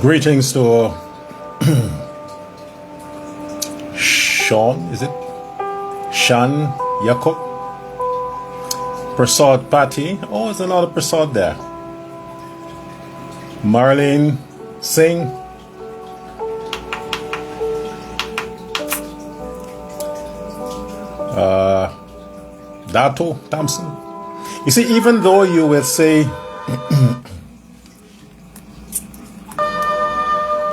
Greetings to Sean, is it? Shan Yakub, Prasad Patti. Oh, there's a lot of Prasad there. Marlene Singh. Dato Thompson. You see, even though you will say,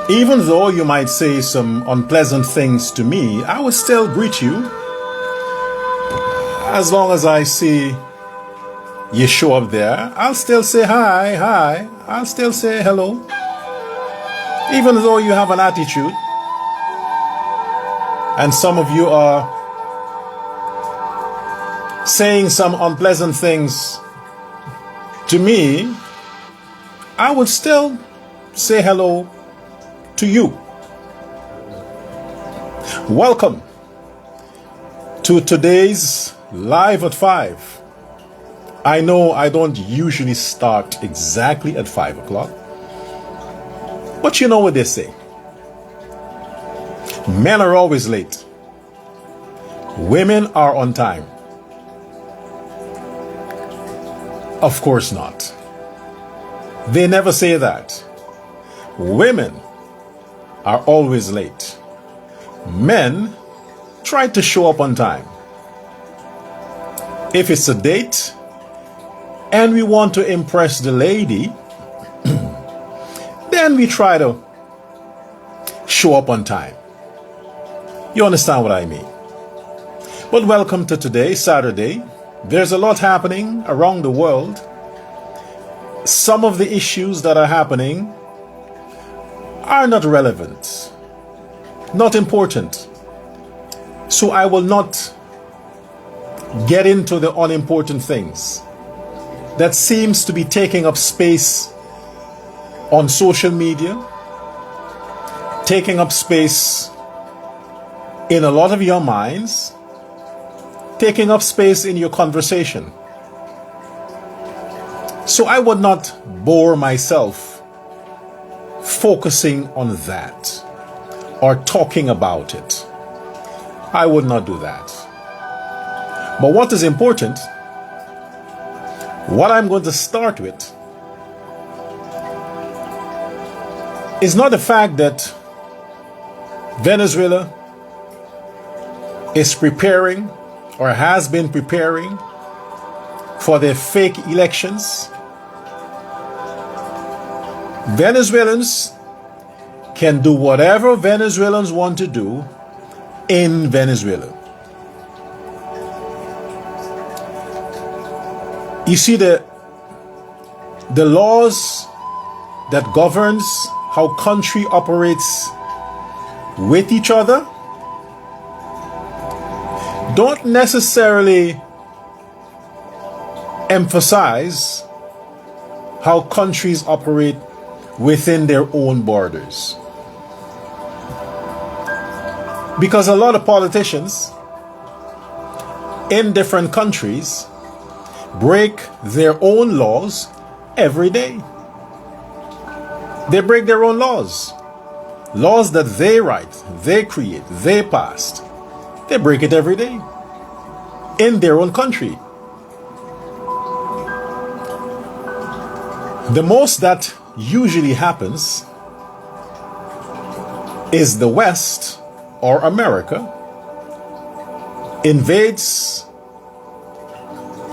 even though you might say some unpleasant things to me, I will still greet you. As long as I see you show up there, I'll still say hi. I'll still say hello. Even though you have an attitude, and some of you are saying some unpleasant things to me, I would still say hello to you. Welcome to today's Live at 5. I know I don't usually start exactly at 5 o'clock, but you know what they say. Men are always late. Women are on time. Of course not. They never say that. Women are always late. Men try to show up on time. If it's a date and we want to impress the lady, then we try to show up on time. You understand what I mean? But welcome to today, Saturday. There's a lot happening around the world. Some of the issues that are happening are not relevant, not important. So I will not get into the unimportant things that seems to be taking up space on social media, taking up space in a lot of your minds, taking up space in your conversation. So I would not bore myself focusing on that or talking about it. I would not do that. But what is important, what I'm going to start with, is not the fact that Venezuela is preparing or has been preparing for their fake elections. Venezuelans can do whatever Venezuelans want to do in Venezuela. You see, the laws that governs how country operates with each other don't necessarily emphasize how countries operate within their own borders. Because a lot of politicians in different countries break their own laws every day. They break their own laws. Laws that they write, they create, they passed. They break it every day in their own country. The most that usually happens is the West or America invades,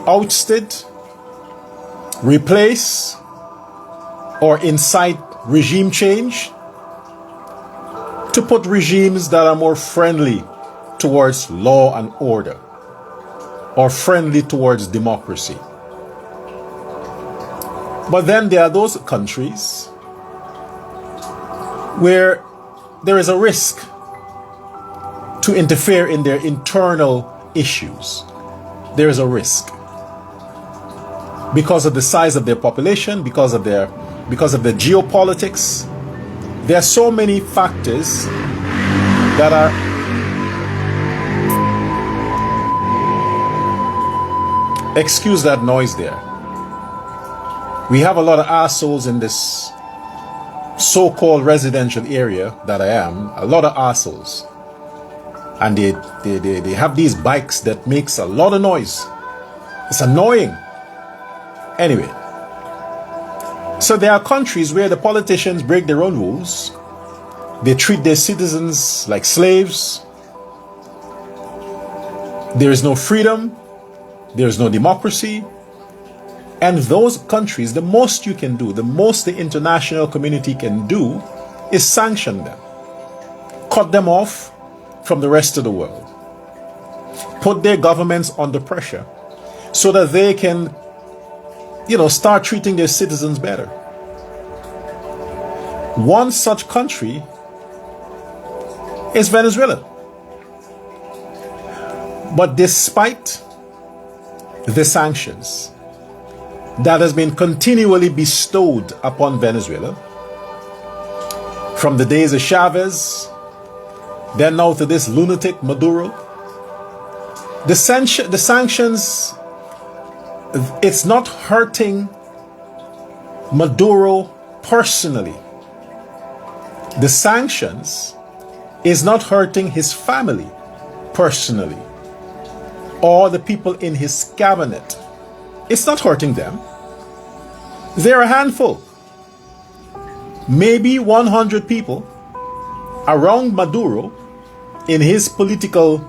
ousted, replace, or incite regime change to put regimes that are more friendly towards law and order or friendly towards democracy. But then there are those countries where there is a risk to interfere in their internal issues. There is a risk because of the size of their population, because of the geopolitics. There are so many factors that are excuse that noise there. We have a lot of assholes in this so-called residential area that I am, a lot of assholes. And they have these bikes that makes a lot of noise. It's annoying. Anyway, so there are countries where the politicians break their own rules. They treat their citizens like slaves. There is no freedom. There is no democracy. And those countries, the most you can do, the most the international community can do, is sanction them. Cut them off from the rest of the world. Put their governments under pressure so that they can, start treating their citizens better. One such country is Venezuela. But despite the sanctions that has been continually bestowed upon Venezuela, from the days of Chavez, then now to this lunatic Maduro, the sanctions, it's not hurting Maduro personally. The sanctions is not hurting his family personally, or the people in his cabinet. It's not hurting them. They're a handful. Maybe 100 people around Maduro in his political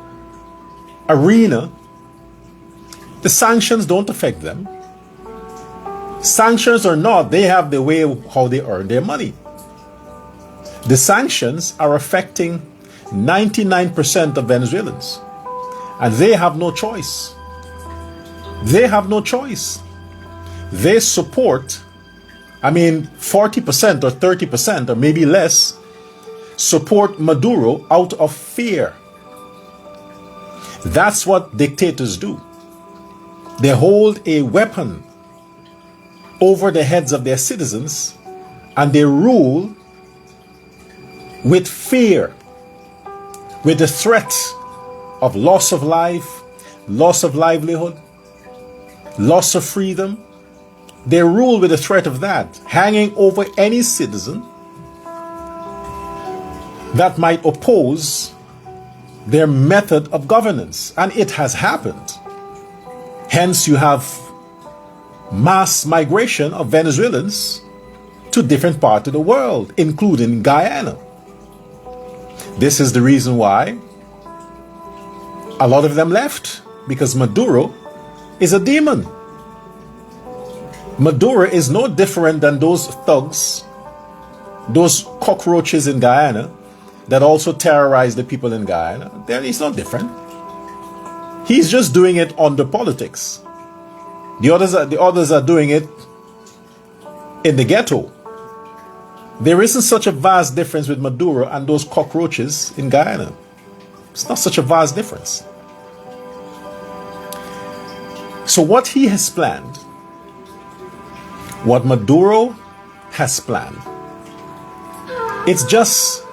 arena. The sanctions don't affect them. Sanctions or not, they have the way of how they earn their money. The sanctions are affecting 99% of Venezuelans. And they have no choice. They have no choice. They support, 40% or 30% or maybe less, support Maduro out of fear. That's what dictators do. They hold a weapon over the heads of their citizens and they rule with fear, with the threat of loss of life, loss of livelihood, loss of freedom. They rule with the threat of that hanging over any citizen that might oppose their method of governance. And it has happened. Hence, you have mass migration of Venezuelans to different parts of the world, including Guyana. This is the reason why a lot of them left, because Maduro is a demon. Maduro is no different than those thugs, those cockroaches in Guyana that also terrorize the people in Guyana. He's not different. He's just doing it under politics. The others are doing it in the ghetto. There isn't such a vast difference with Maduro and those cockroaches in Guyana. It's not such a vast difference. So what he has planned, what Maduro has planned, it's just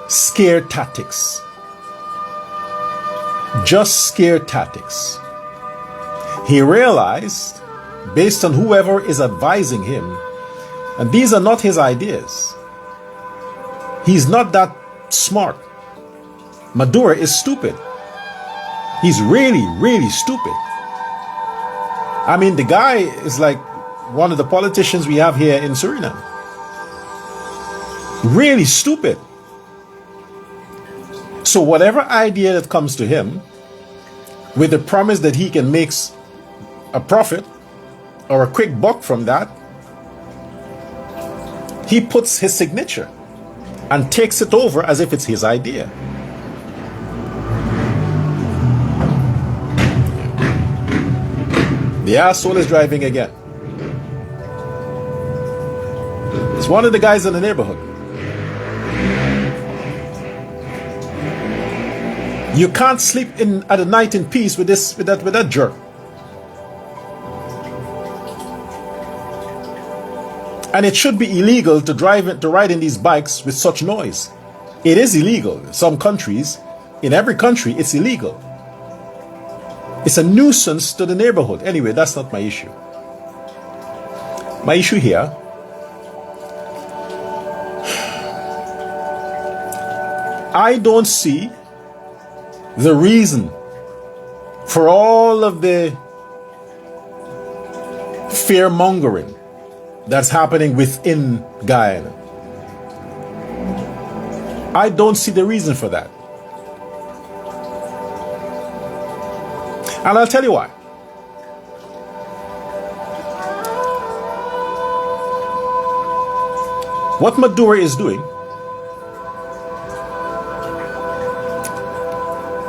scare tactics. Just scare tactics. He realized, based on whoever is advising him, and these are not his ideas. He's not that smart. Maduro is stupid. He's really, really stupid. The guy is like one of the politicians we have here in Suriname. Really stupid. So whatever idea that comes to him, with the promise that he can make a profit or a quick buck from that, he puts his signature and takes it over as if it's his idea. The asshole is driving again. It's one of the guys in the neighborhood. You can't sleep at the night in peace with that jerk. And it should be illegal to ride in these bikes with such noise. It is illegal in some countries. In every country, it's illegal. It's a nuisance to the neighborhood. Anyway, that's not my issue. My issue here I don't see the reason for all of the fear mongering that's happening within Guyana. I don't see the reason for that. And I'll tell you why. What Maduro is doing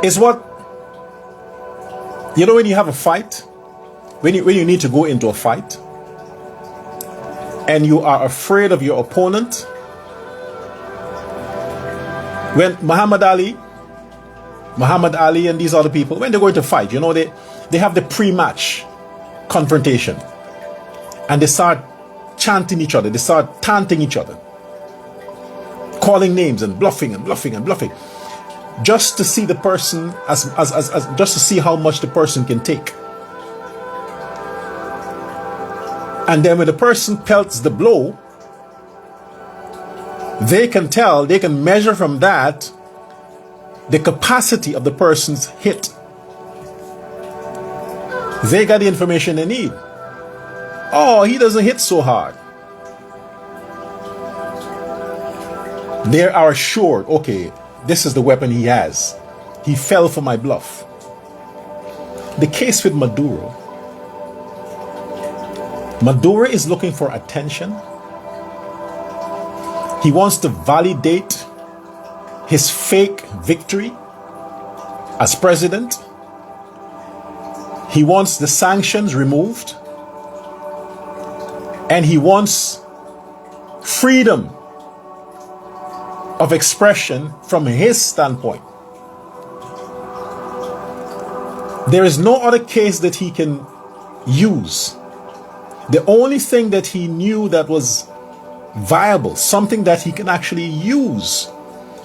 is what, you know, when you have a fight, when you need to go into a fight, and you are afraid of your opponent. When Muhammad Ali and these other people, when they're going to fight, you know, they have the pre-match confrontation. And they start chanting each other. They start taunting each other. Calling names and bluffing and bluffing and bluffing. Just to see the person, just to see how much the person can take. And then when the person pelts the blow, they can tell, they can measure from that the capacity of the person's hit. They got the information they need. Oh, he doesn't hit so hard. They are assured, okay, this is the weapon he has. He fell for my bluff. The case with Maduro. Maduro is looking for attention. He wants to validate his fake victory as president. He wants the sanctions removed. And he wants freedom of expression from his standpoint. There is no other case that he can use. The only thing that he knew that was viable, something that he can actually use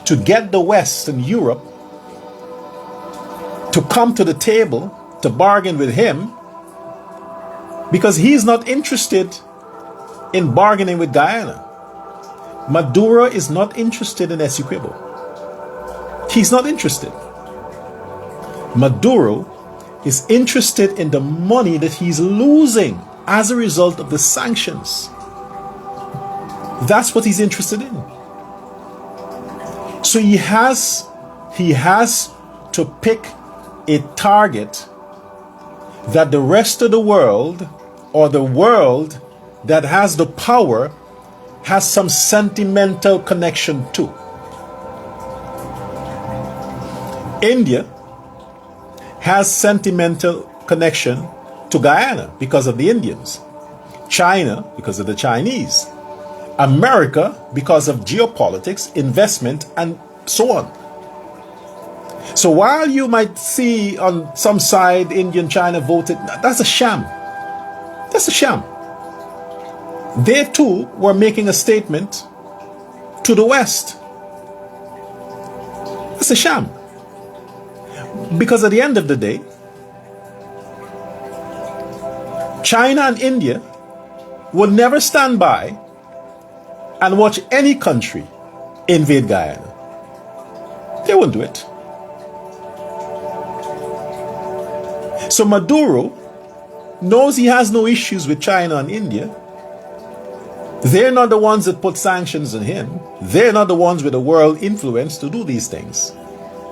to get the West and Europe to come to the table to bargain with him, because he's not interested in bargaining with Guyana. Maduro is not interested in Essequibo. He's not interested. Maduro is interested in the money that he's losing as a result of the sanctions. That's what he's interested in. So he has to pick a target that the rest of the world, or the world that has the power, has some sentimental connection to. India has sentimental connection to Guyana because of the Indians. China because of the Chinese. America because of geopolitics, investment, and so on. So while you might see on some side India and China voted, that's a sham. That's a sham. They too were making a statement to the West. It's a sham. Because at the end of the day, China and India will never stand by and watch any country invade Guyana. They won't do it. So Maduro knows he has no issues with China and India. They're not the ones that put sanctions on him. They're not the ones with the world influence to do these things.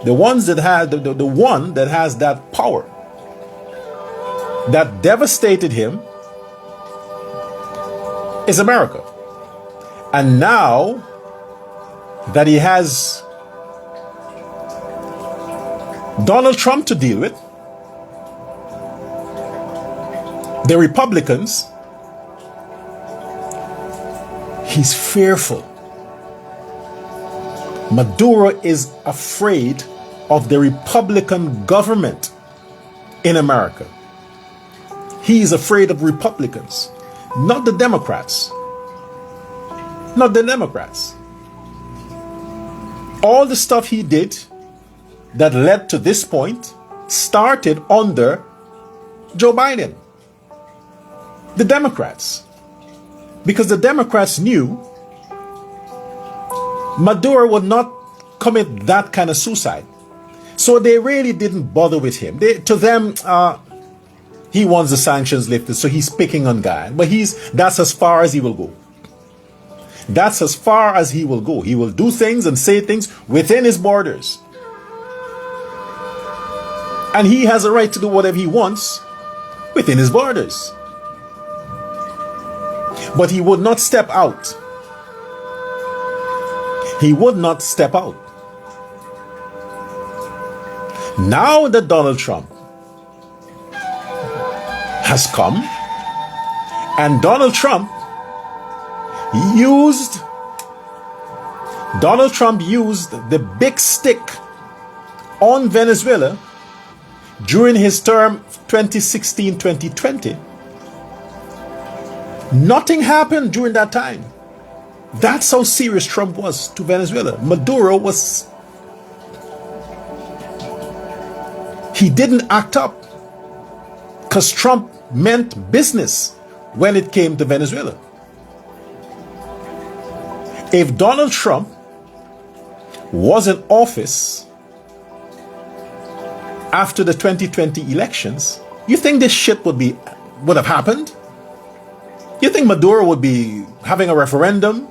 The ones that have the one that has that power that devastated him is America. And now that he has Donald Trump to deal with, the Republicans, he's fearful. Maduro is afraid of the Republican government in America. He is afraid of Republicans, not the Democrats. Not the Democrats. All the stuff he did that led to this point started under Joe Biden. The Democrats. Because the Democrats knew Maduro would not commit that kind of suicide. So they really didn't bother with him. To them, he wants the sanctions lifted, so he's picking on Guyana. But that's as far as he will go. That's as far as he will go. He will do things and say things within his borders. And he has a right to do whatever he wants within his borders. But he would not step out. He would not step out. Now that Donald Trump has come, and Donald Trump used the big stick on Venezuela during his term 2016-2020. Nothing happened during that time. That's how serious Trump was to Venezuela. Maduro was... He didn't act up because Trump meant business when it came to Venezuela. If Donald Trump was in office after the 2020 elections, you think this shit would have happened? You think Maduro would be having a referendum,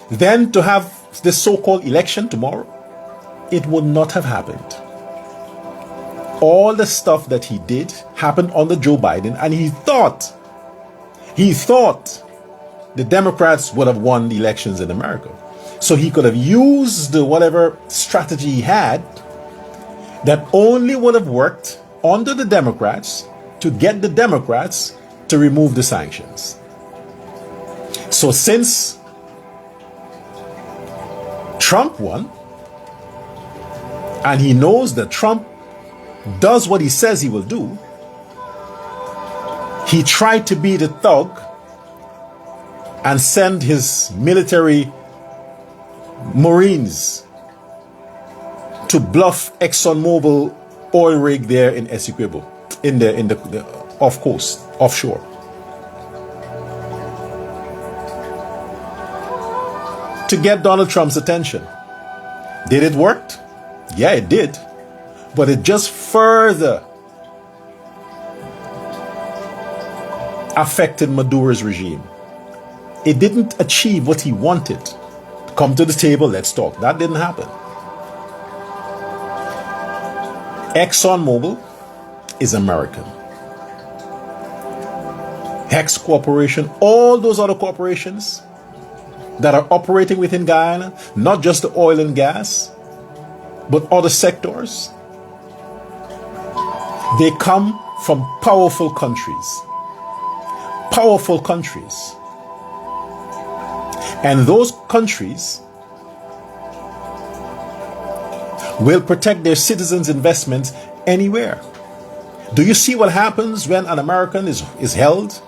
then to have this so-called election tomorrow? It would not have happened. All the stuff that he did happened under Joe Biden, and he thought the Democrats would have won the elections in America. So he could have used whatever strategy he had that only would have worked under the Democrats to get the Democrats to remove the sanctions. So since Trump won, and he knows that Trump does what he says he will do, he tried to be the thug and send his military Marines to bluff ExxonMobil oil rig there in Essequibo, in the off coast, offshore. To get Donald Trump's attention. Did it work? Yeah, it did. But it just further affected Maduro's regime. It didn't achieve what he wanted. Come to the table, let's talk. That didn't happen. ExxonMobil is American. Hex Corporation, all those other corporations that are operating within Guyana, not just the oil and gas, but other sectors, they come from powerful countries. Powerful countries. And those countries will protect their citizens' investments anywhere. Do you see what happens when an American is held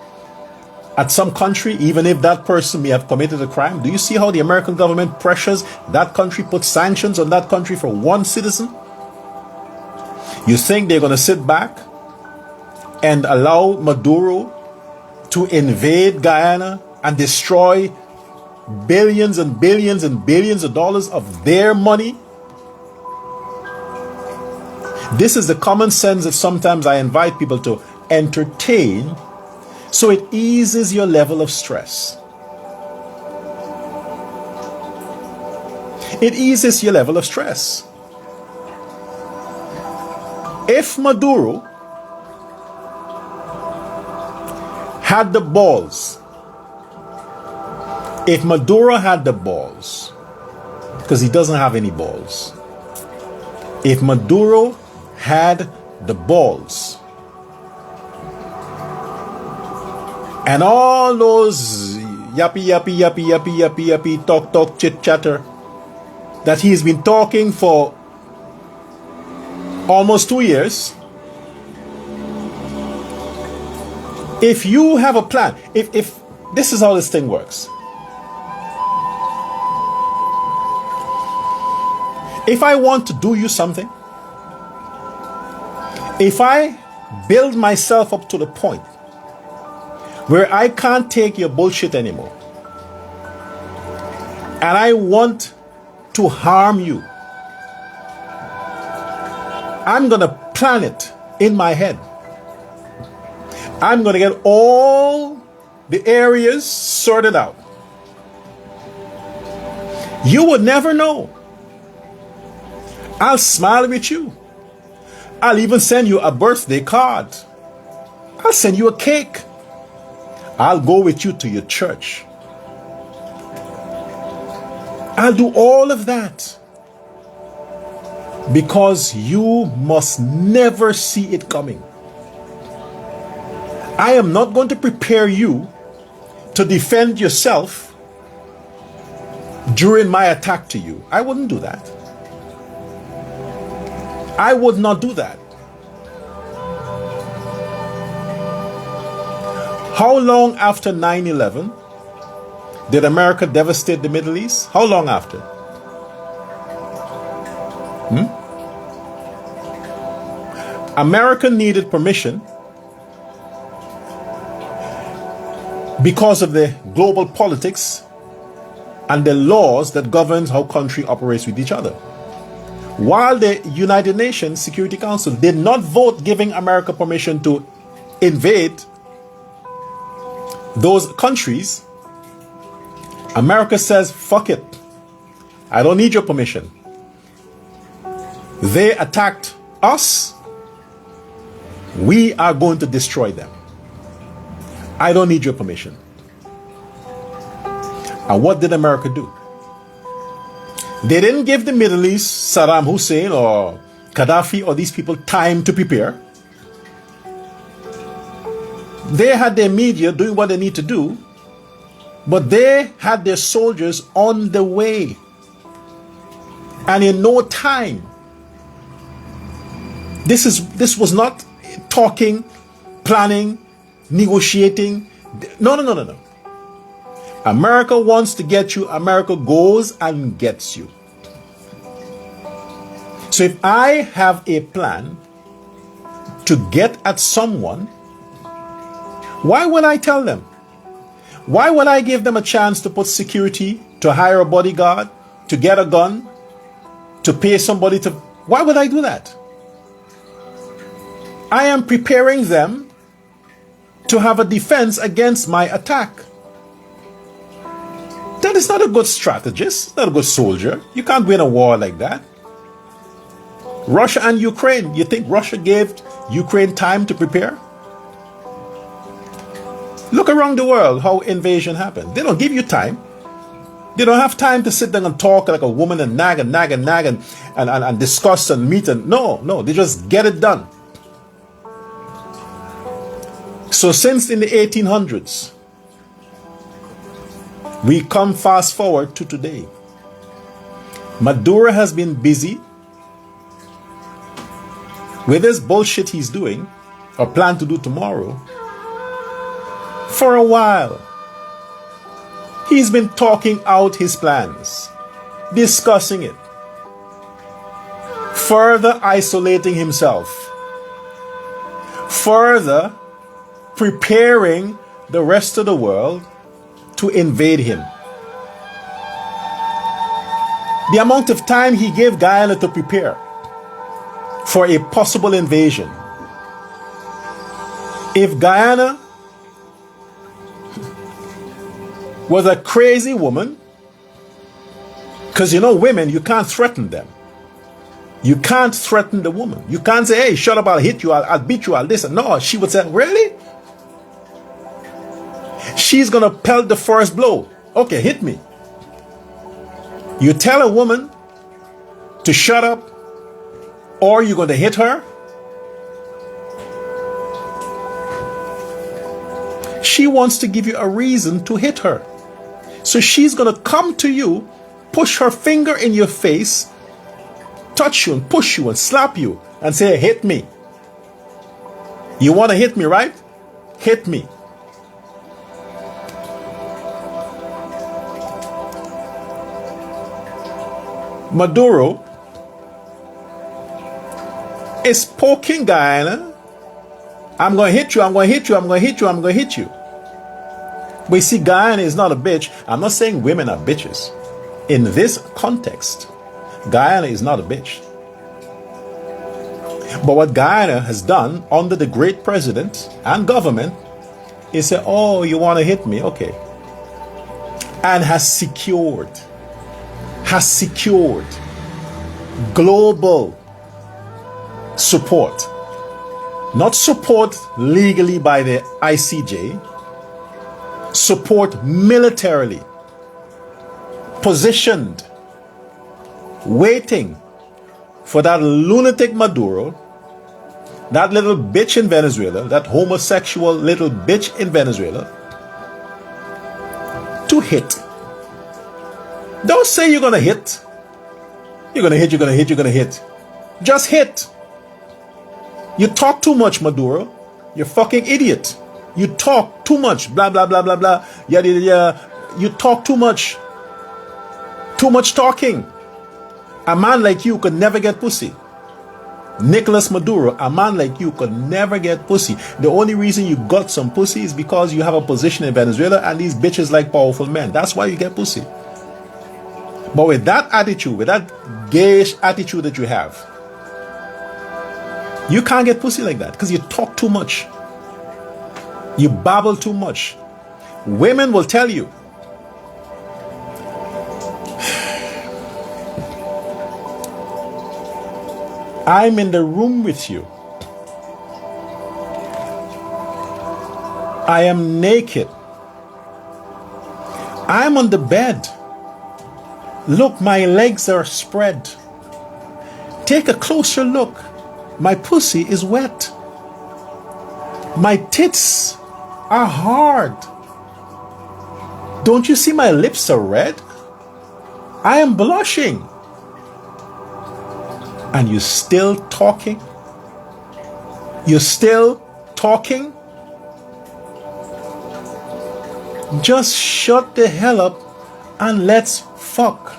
at some country, even if that person may have committed a crime? Do you see how the American government pressures that country, puts sanctions on that country for one citizen? You think they're going to sit back and allow Maduro to invade Guyana and destroy billions and billions and billions of dollars of their money? This is the common sense that sometimes I invite people to entertain, so it eases your level of stress. It eases your level of stress. If Maduro had the balls, because he doesn't have any balls, if Maduro had the balls, and all those yappy, talk, chit chatter that he's been talking for almost 2 years, if you have a plan, if this is how this thing works. If I want to do you something, if I build myself up to the point where I can't take your bullshit anymore, and I want to harm you, I'm going to plan it in my head. I'm going to get all the areas sorted out. You would never know. I'll smile with you. I'll even send you a birthday card. I'll send you a cake. I'll go with you to your church. I'll do all of that because you must never see it coming. I am not going to prepare you to defend yourself during my attack to you. I wouldn't do that. I would not do that. How long after 9/11 did America devastate the Middle East? How long after? America needed permission because of the global politics and the laws that governs how country operates with each other. While the United Nations Security Council did not vote giving America permission to invade those countries, America says, fuck it. I don't need your permission. They attacked us. We are going to destroy them. I don't need your permission. And what did America do? They didn't give the Middle East, Saddam Hussein or Gaddafi or these people time to prepare. They had their media doing what they need to do, but they had their soldiers on the way. And in no time, this was not talking, planning, negotiating. No. America wants to get you. America goes and gets you. So if I have a plan to get at someone, why would I tell them? Why would I give them a chance to put security, to hire a bodyguard, to get a gun, to pay somebody to... Why would I do that? I am preparing them to have a defense against my attack. That is not a good strategist, not a good soldier. You can't win a war like that. Russia and Ukraine, you think Russia gave Ukraine time to prepare? Look around the world how invasion happened. They don't give you time. They don't have time to sit down and talk like a woman and nag and discuss and meet. And no, they just get it done. So since in the 1800s, we come fast forward to today. Maduro has been busy with this bullshit he's doing or plan to do tomorrow for a while. He's been talking out his plans, discussing it, further isolating himself, further preparing the rest of the world to invade him. The amount of time he gave Guyana to prepare for a possible invasion. If Guyana was a crazy woman, because you know women, you can't threaten them. You can't threaten the woman. You can't say, hey, shut up, I'll hit you, I'll beat you, I'll this. No, she would say, really? She's going to pelt the first blow. Okay, hit me. You tell a woman to shut up or you're going to hit her. She wants to give you a reason to hit her. So she's going to come to you, push her finger in your face, touch you and push you and slap you and say, hit me. You want to hit me, right? Hit me. Maduro is poking Guyana. I'm going to hit you, I'm going to hit you, I'm going to hit you, I'm going to hit you. But you see, Guyana is not a bitch. I'm not saying women are bitches. In this context, Guyana is not a bitch. But what Guyana has done under the great president and government is say, oh, you want to hit me? Okay. And has secured global support. Not support legally by the ICJ, support militarily, positioned, waiting for that lunatic Maduro, that little bitch in Venezuela, that homosexual little bitch in Venezuela, to hit. Don't say you're gonna hit. You're gonna hit, you're gonna hit, you're gonna hit. Just hit. You talk too much, Maduro. You're a fucking idiot. You talk too much. Blah, blah, blah, blah, blah. Yada, yada, yada. You talk too much. Too much talking. A man like you could never get pussy. Nicolas Maduro, a man like you could never get pussy. The only reason you got some pussy is because you have a position in Venezuela and these bitches like powerful men. That's why you get pussy. But with that attitude, with that gayish attitude that you have, you can't get pussy like that because you talk too much. You babble too much. Women will tell you. I'm in the room with you. I am naked. I'm on the bed. Look, my legs are spread. Take a closer look. My pussy is wet. My tits are hard. Don't you see my lips are red? I am blushing. And you're still talking? You're still talking? Just shut the hell up and let's fuck.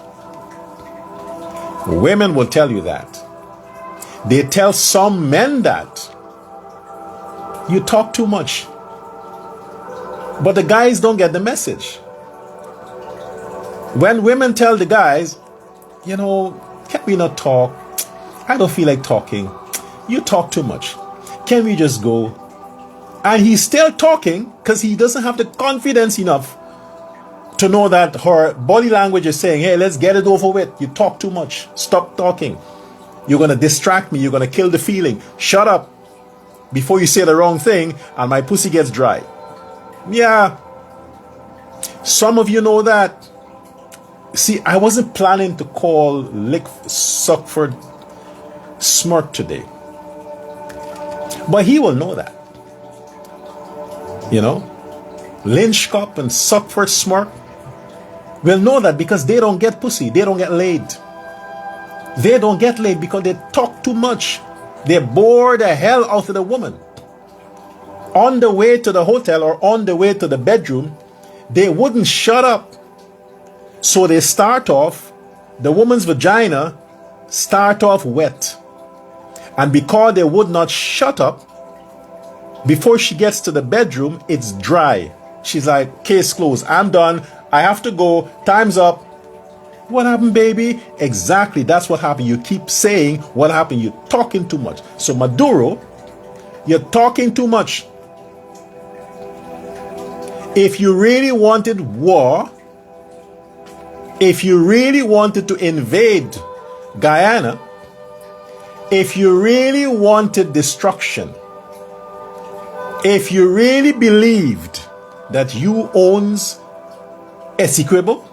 Women will tell you that. They tell some men that. You talk too much. But the guys don't get the message. When women tell the guys, you know, can we not talk? I don't feel like talking. You talk too much. Can we just go? And he's still talking because he doesn't have the confidence enough to know that her body language is saying, hey, let's get it over with. You talk too much. Stop talking. You're going to distract me. You're going to kill the feeling. Shut up before you say the wrong thing and my pussy gets dry. Yeah. Some of you know that. See, I wasn't planning to call Suckford Smirk today. But he will know that. You know? Lynchcop and Suckford Smirk will know that because they don't get pussy. They don't get laid. They don't get laid because they talk too much. They bore the hell out of the woman. On the way to the hotel or on the way to the bedroom, they wouldn't shut up. So they start off, the woman's vagina start off wet. And because they would not shut up, before she gets to the bedroom, it's dry. She's like, case closed. I'm done. I have to go. Time's up. What happened, baby? Exactly. That's what happened. You keep saying what happened. You're talking too much. So Maduro, you're talking too much. If you really wanted war, if you really wanted to invade Guyana, if you really wanted destruction, if you really believed that you owns Essequibo,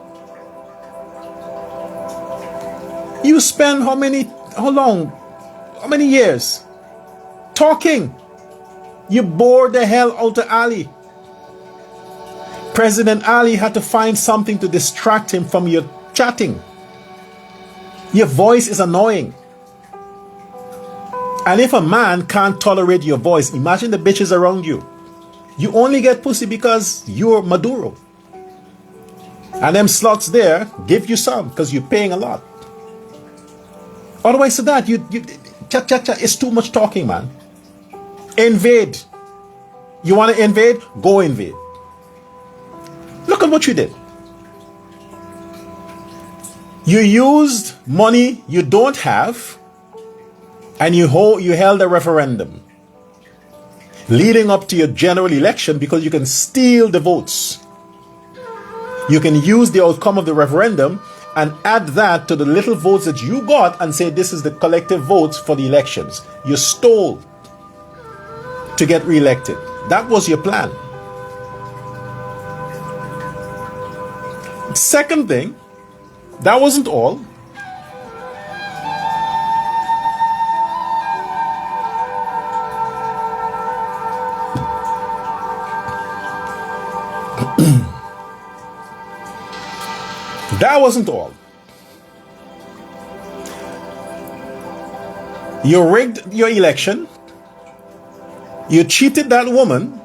you spend how many years talking? You bored the hell out of Ali. President Ali had to find something to distract him from your chatting. Your voice is annoying. And if a man can't tolerate your voice, imagine the bitches around you. You only get pussy because you're Maduro. And them sluts there give you some because you're paying a lot. Otherwise to that, you chat. It's too much talking, man. Invade. You want to invade? Go invade. Look at what you did. You used money you don't have and you held a referendum leading up to your general election because you can steal the votes. You can use the outcome of the referendum and add that to the little votes that you got and say this is the collective votes for the elections. You stole to get reelected. That was your plan. Second thing, that wasn't all. That wasn't all. You rigged your election. You cheated that woman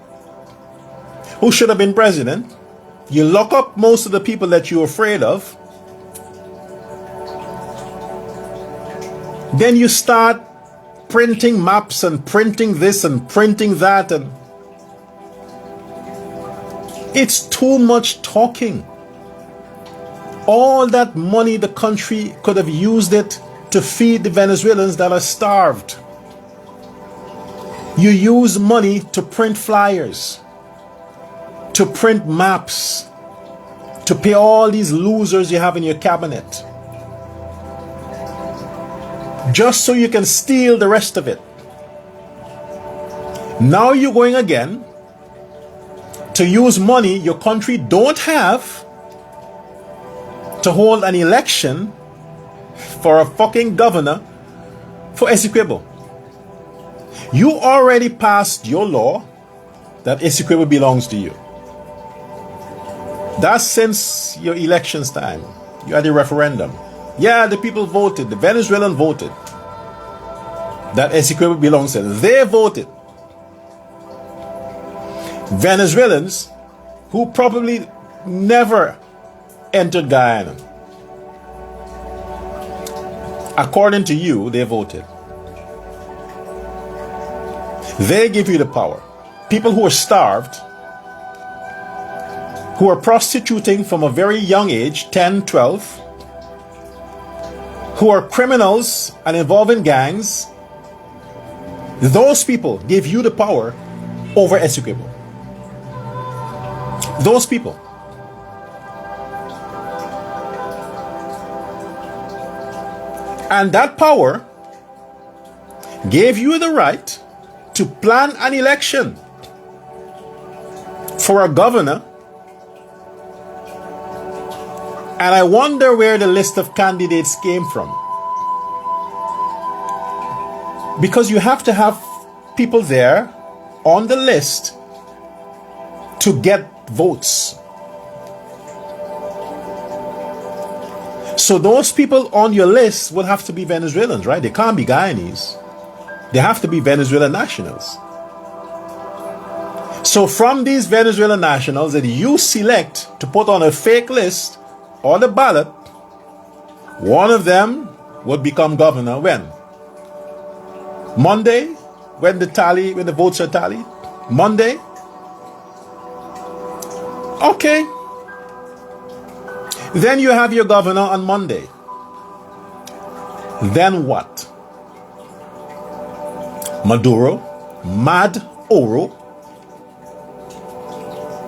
who should have been president. You lock up most of the people that you're afraid of. Then you start printing maps and printing this and printing that, and it's too much talking. All that money the country could have used it to feed the Venezuelans that are starved. You use money to print flyers, to print maps, to pay all these losers you have in your cabinet, just so you can steal the rest of it. Now you're going again to use money your country don't have to hold an election for a fucking governor for Essequibo. You already passed your law that Essequibo belongs to you. That's since your elections time. You had a referendum. Yeah, the people voted. The Venezuelan voted that Essequibo belongs to them. They voted. Venezuelans who probably never entered Guyana. According to you, they voted. They give you the power. People who are starved, who are prostituting from a very young age, 10, 12, who are criminals and involved in gangs, those people give you the power over Essequibo. Those people. And that power gave you the right to plan an election for a governor. And I wonder where the list of candidates came from. Because you have to have people there on the list to get votes. So those people on your list will have to be Venezuelans, right? They can't be Guyanese. They have to be Venezuelan nationals. So from these Venezuelan nationals that you select to put on a fake list or the ballot, one of them would become governor when? Monday, when the votes are tallied? Monday? Okay. Then you have your governor on Monday. Then what? Maduro, Mad Oro,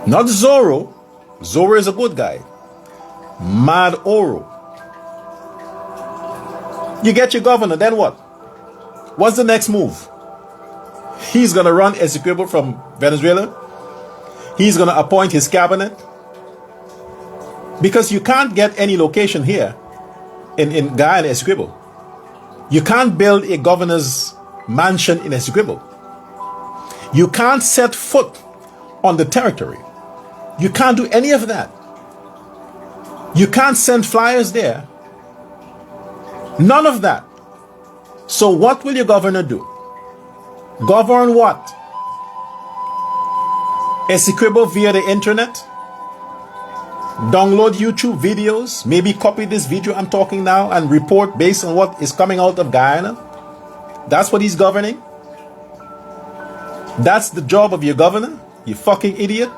not Zorro. Zorro is a good guy. Mad Oro. You get your governor, then what? What's the next move? He's going to run Essequibo from Venezuela. He's going to appoint his cabinet. Because you can't get any location here in Guyana, Essequibo. You can't build a governor's mansion in Essequibo. You can't set foot on the territory. You can't do any of that. You can't send flyers there. None of that. So what will your governor do? Govern what? Essequibo via the internet? Download YouTube videos? Maybe copy this video I'm talking now and report based on what is coming out of Guyana? That's what he's governing? That's the job of your governor? You fucking idiot.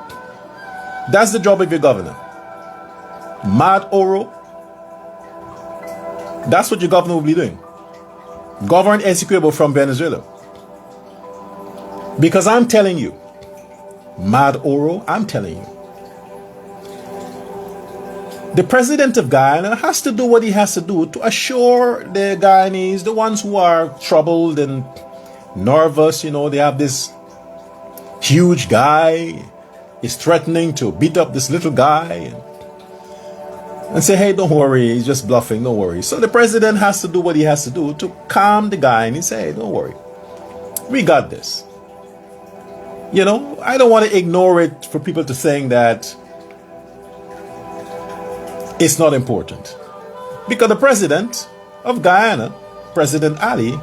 That's the job of your governor. Mad Oro. That's what your governor will be doing. govern Essequibo from Venezuela. Because I'm telling you, Mad Oro, I'm telling you, the president of Guyana has to do what he has to do to assure the Guyanese, the ones who are troubled and nervous, they have this huge guy is threatening to beat up this little guy and say, hey, don't worry, he's just bluffing, don't worry. So the president has to do what he has to do to calm the guy and he say, hey, don't worry, we got this. I don't want to ignore it for people to saying that it's not important. Because the president of Guyana, President Ali,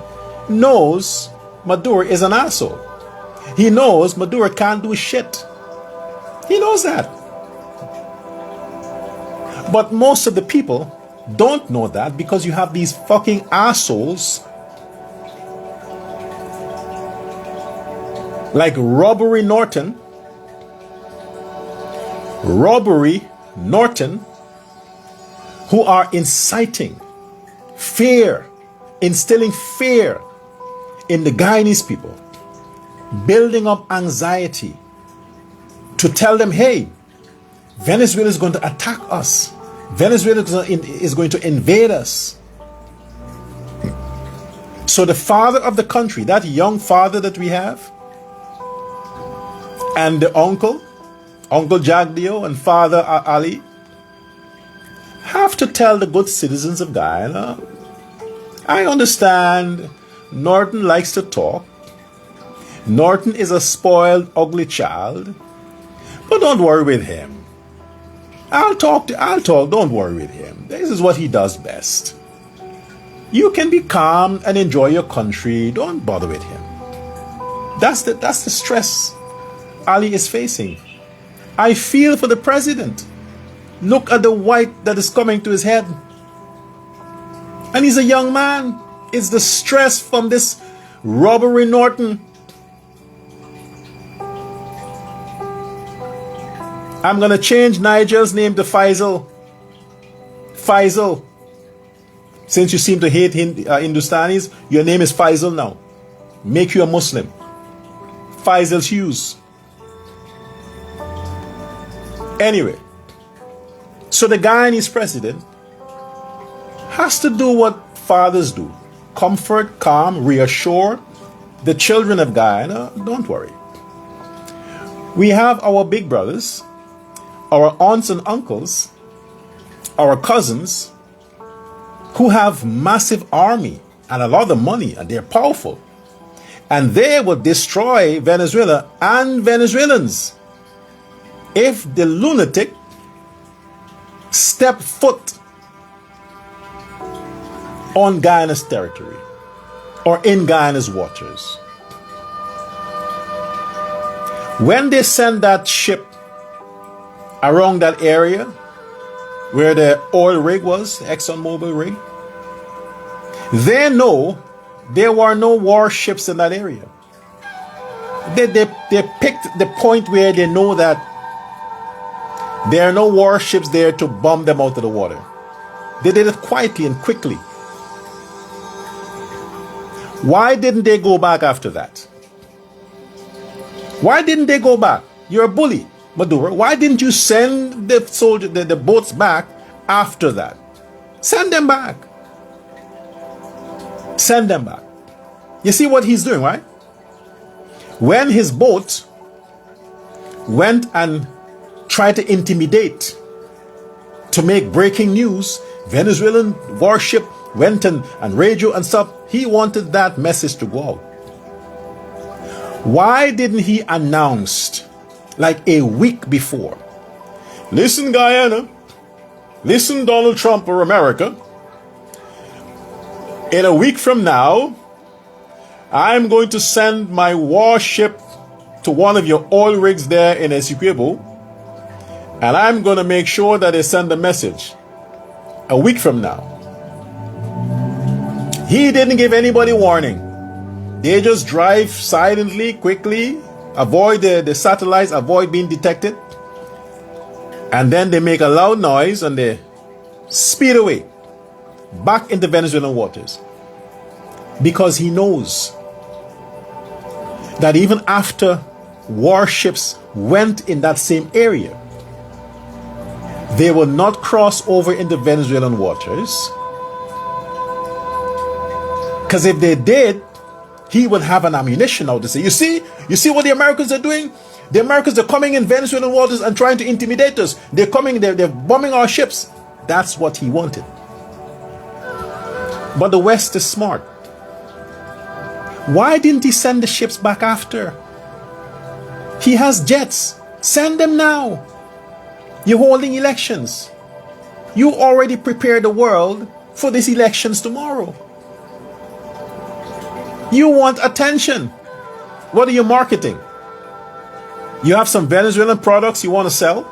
knows Maduro is an asshole. He knows Maduro can't do shit. He knows that. But most of the people don't know that because you have these fucking assholes like Robbery Norton, who are inciting fear, instilling fear in the Guyanese people, building up anxiety to tell them, hey, Venezuela is going to attack us. Venezuela is going to invade us. So the father of the country, that young father that we have, and the Uncle Jagdio and Father Ali, have to tell the good citizens of Guyana, I understand Norton likes to talk. Norton is a spoiled, ugly child. But don't worry with him. I'll talk, don't worry with him. This is what he does best. You can be calm and enjoy your country. Don't bother with him. That's the stress Ali is facing. I feel for the president. Look at the white that is coming to his head. And he's a young man. It's the stress from this Robbery Norton. I'm going to change Nigel's name to Faisal. Faisal. Since you seem to hate Hindustanis, your name is Faisal now. Make you a Muslim. Faisal's Hughes. Anyway, so the Guyanese president has to do what fathers do. Comfort, calm, reassure the children of Guyana, don't worry. We have our big brothers, our aunts and uncles, our cousins, who have massive army and a lot of money, and they're powerful. And they will destroy Venezuela and Venezuelans if the lunatic step foot on Guyana's territory or in Guyana's waters. When they send that ship around that area where the oil rig was, ExxonMobil rig, they know there were no warships in that area. They picked the point where they know that there are no warships there to bomb them out of the water. They did it quietly and quickly. Why didn't they go back after that? Why didn't they go back? You're a bully, Maduro. Why didn't you send the boats back after that? Send them back. Send them back. You see what he's doing, right? When his boat went and tried to intimidate, to make breaking news, Venezuelan warship went and radio and stuff, he wanted that message to go out. Why didn't he announce like a week before? Listen, Guyana. Listen, Donald Trump or America. In a week from now, I'm going to send my warship to one of your oil rigs there in Essequibo, and I'm going to make sure that they send a message. A week from now. He didn't give anybody warning. They just drive silently, quickly, avoid the satellites, avoid being detected. And then they make a loud noise and they speed away back into Venezuelan waters. because he knows that even after warships went in that same area, they will not cross over into Venezuelan waters, because if they did, he would have an ammunition out to say, you see what the Americans are doing? The Americans are coming in Venezuelan waters and trying to intimidate us. They're coming, they're bombing our ships. That's what he wanted. But the West is smart. Why didn't he send the ships back after? He has jets. Send them now. You're holding elections. You already prepared the world for these elections tomorrow. You want attention. What are you marketing? You have some Venezuelan products you want to sell?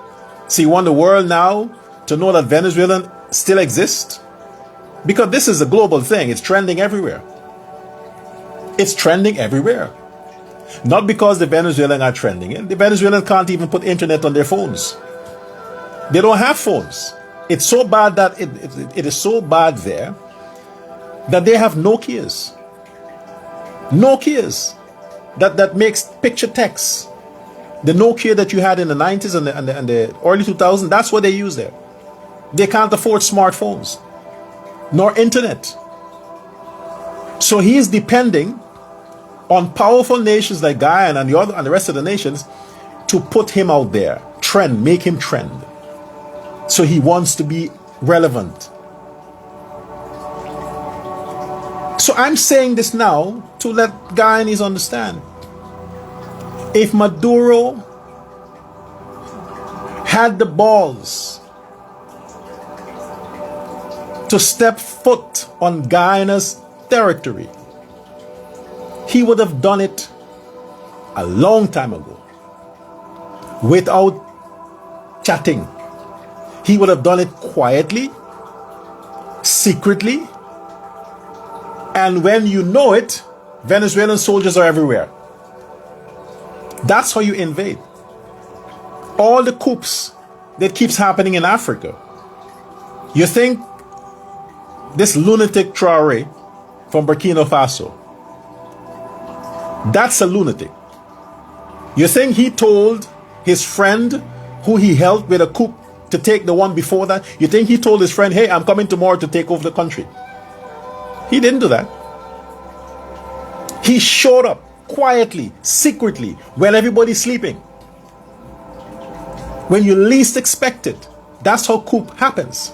So you want the world now to know that Venezuela still exists? Because this is a global thing. It's trending everywhere. It's trending everywhere. Not because the Venezuelans are trending it. The Venezuelans can't even put internet on their phones. They don't have phones. It's so bad that it is so bad there that they have Nokias. Nokias that makes picture text. The Nokia that you had in the 90s and the early 2000s, that's what they use there. They can't afford smartphones, nor internet. So he is depending on powerful nations like Guyana and the rest of the nations to put him out there, make him trend. So he wants to be relevant. So I'm saying this now to let Guyanese understand. If Maduro had the balls to step foot on Guyana's territory, he would have done it a long time ago without chatting. He would have done it quietly, secretly, and when you know it, Venezuelan soldiers are everywhere. That's how you invade. All the coups that keeps happening in Africa. You think this lunatic Traore from Burkina Faso, that's a lunatic. You think he told his friend who he helped with a coup to take the one before that? You think he told his friend, hey, I'm coming tomorrow to take over the country? He didn't do that. He showed up quietly, secretly, when everybody's sleeping. When you least expect it. That's how coup happens.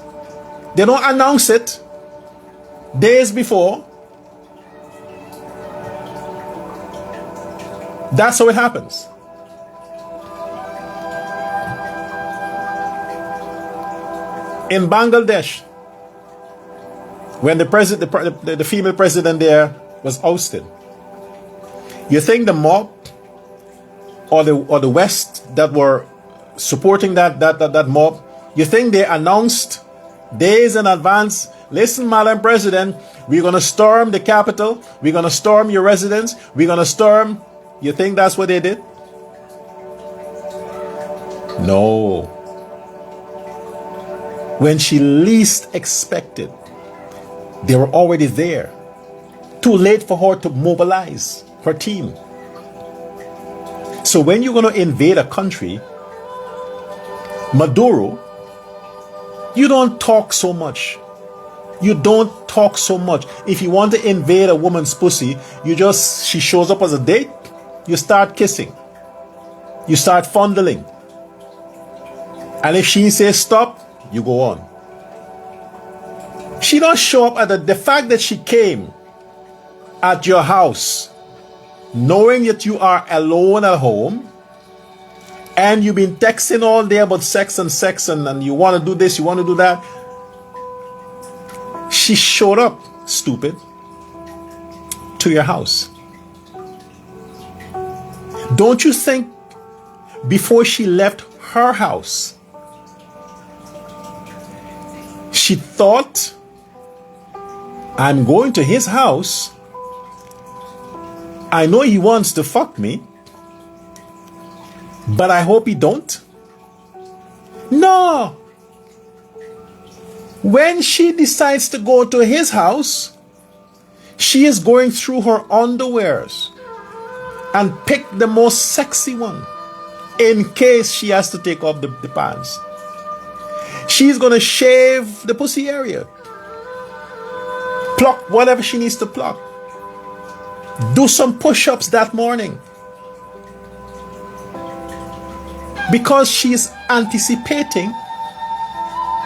They don't announce it days before. That's how it happens. In Bangladesh, when the female president there was ousted, you think the mob or the West that were supporting that mob, you think they announced days in advance, listen, Madam President, we're going to storm the capital, we're going to storm your residence, we're going to storm. You think that's what they did? No. When she least expected, they were already there. Too late for her to mobilize her team. So when you're going to invade a country, Maduro, you don't talk so much. You don't talk so much. If you want to invade a woman's pussy, she shows up as a date, you start kissing. You start fondling. And if she says stop, you go on. She don't show up at the fact that she came at your house, knowing that you are alone at home, and you've been texting all day about sex and you want to do this, you want to do that. She showed up, stupid, to your house. Don't you think before she left her house, she thought, I'm going to his house. I know he wants to fuck me, but I hope he don't. No. When she decides to go to his house, She is going through her underwears and pick the most sexy one in case she has to take off the pants. She's going to shave the pussy area, pluck whatever she needs to pluck, do some push-ups that morning, because she's anticipating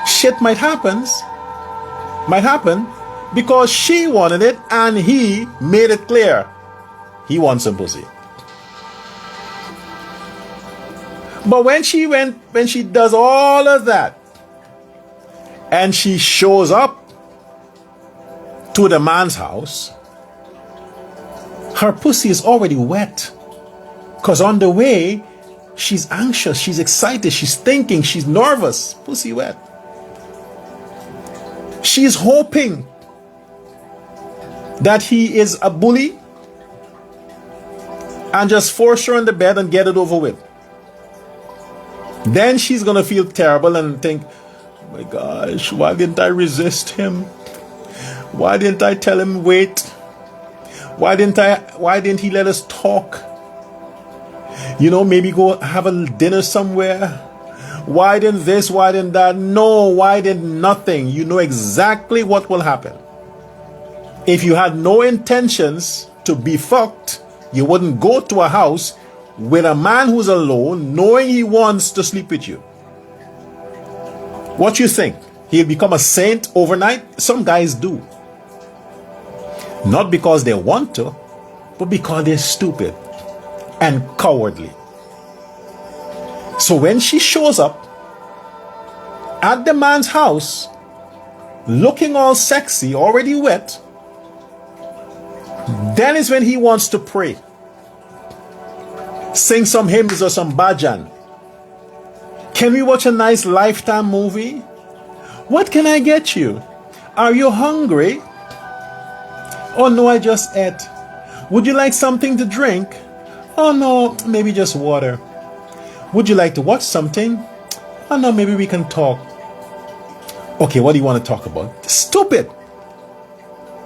shit might happen because she wanted it and he made it clear he wants some pussy. But when she does all of that and she shows up to the man's house, her pussy is already wet, because on the way she's anxious, she's excited, she's thinking, she's nervous, pussy wet. She's hoping that he is a bully and just force her on the bed and get it over with. Then she's going to feel terrible and think, oh my gosh, why didn't I resist him? Why didn't I tell him wait? Why didn't he let us talk? Maybe go have a dinner somewhere. Why didn't this? Why didn't that? No, why did nothing? You know exactly what will happen. If you had no intentions to be fucked, you wouldn't go to a house with a man who's alone, knowing he wants to sleep with you. What you think? He'll become a saint overnight? Some guys do. Not because they want to, but because they're stupid and cowardly. So when she shows up at the man's house, looking all sexy, already wet, then is when he wants to pray. Sing some hymns or some bhajan. Can we watch a nice Lifetime movie? What can I get you? Are you hungry? Oh no, I just ate. Would you like something to drink? Oh no, maybe just water. Would you like to watch something? Oh no, maybe we can talk. Okay, what do you want to talk about? Stupid.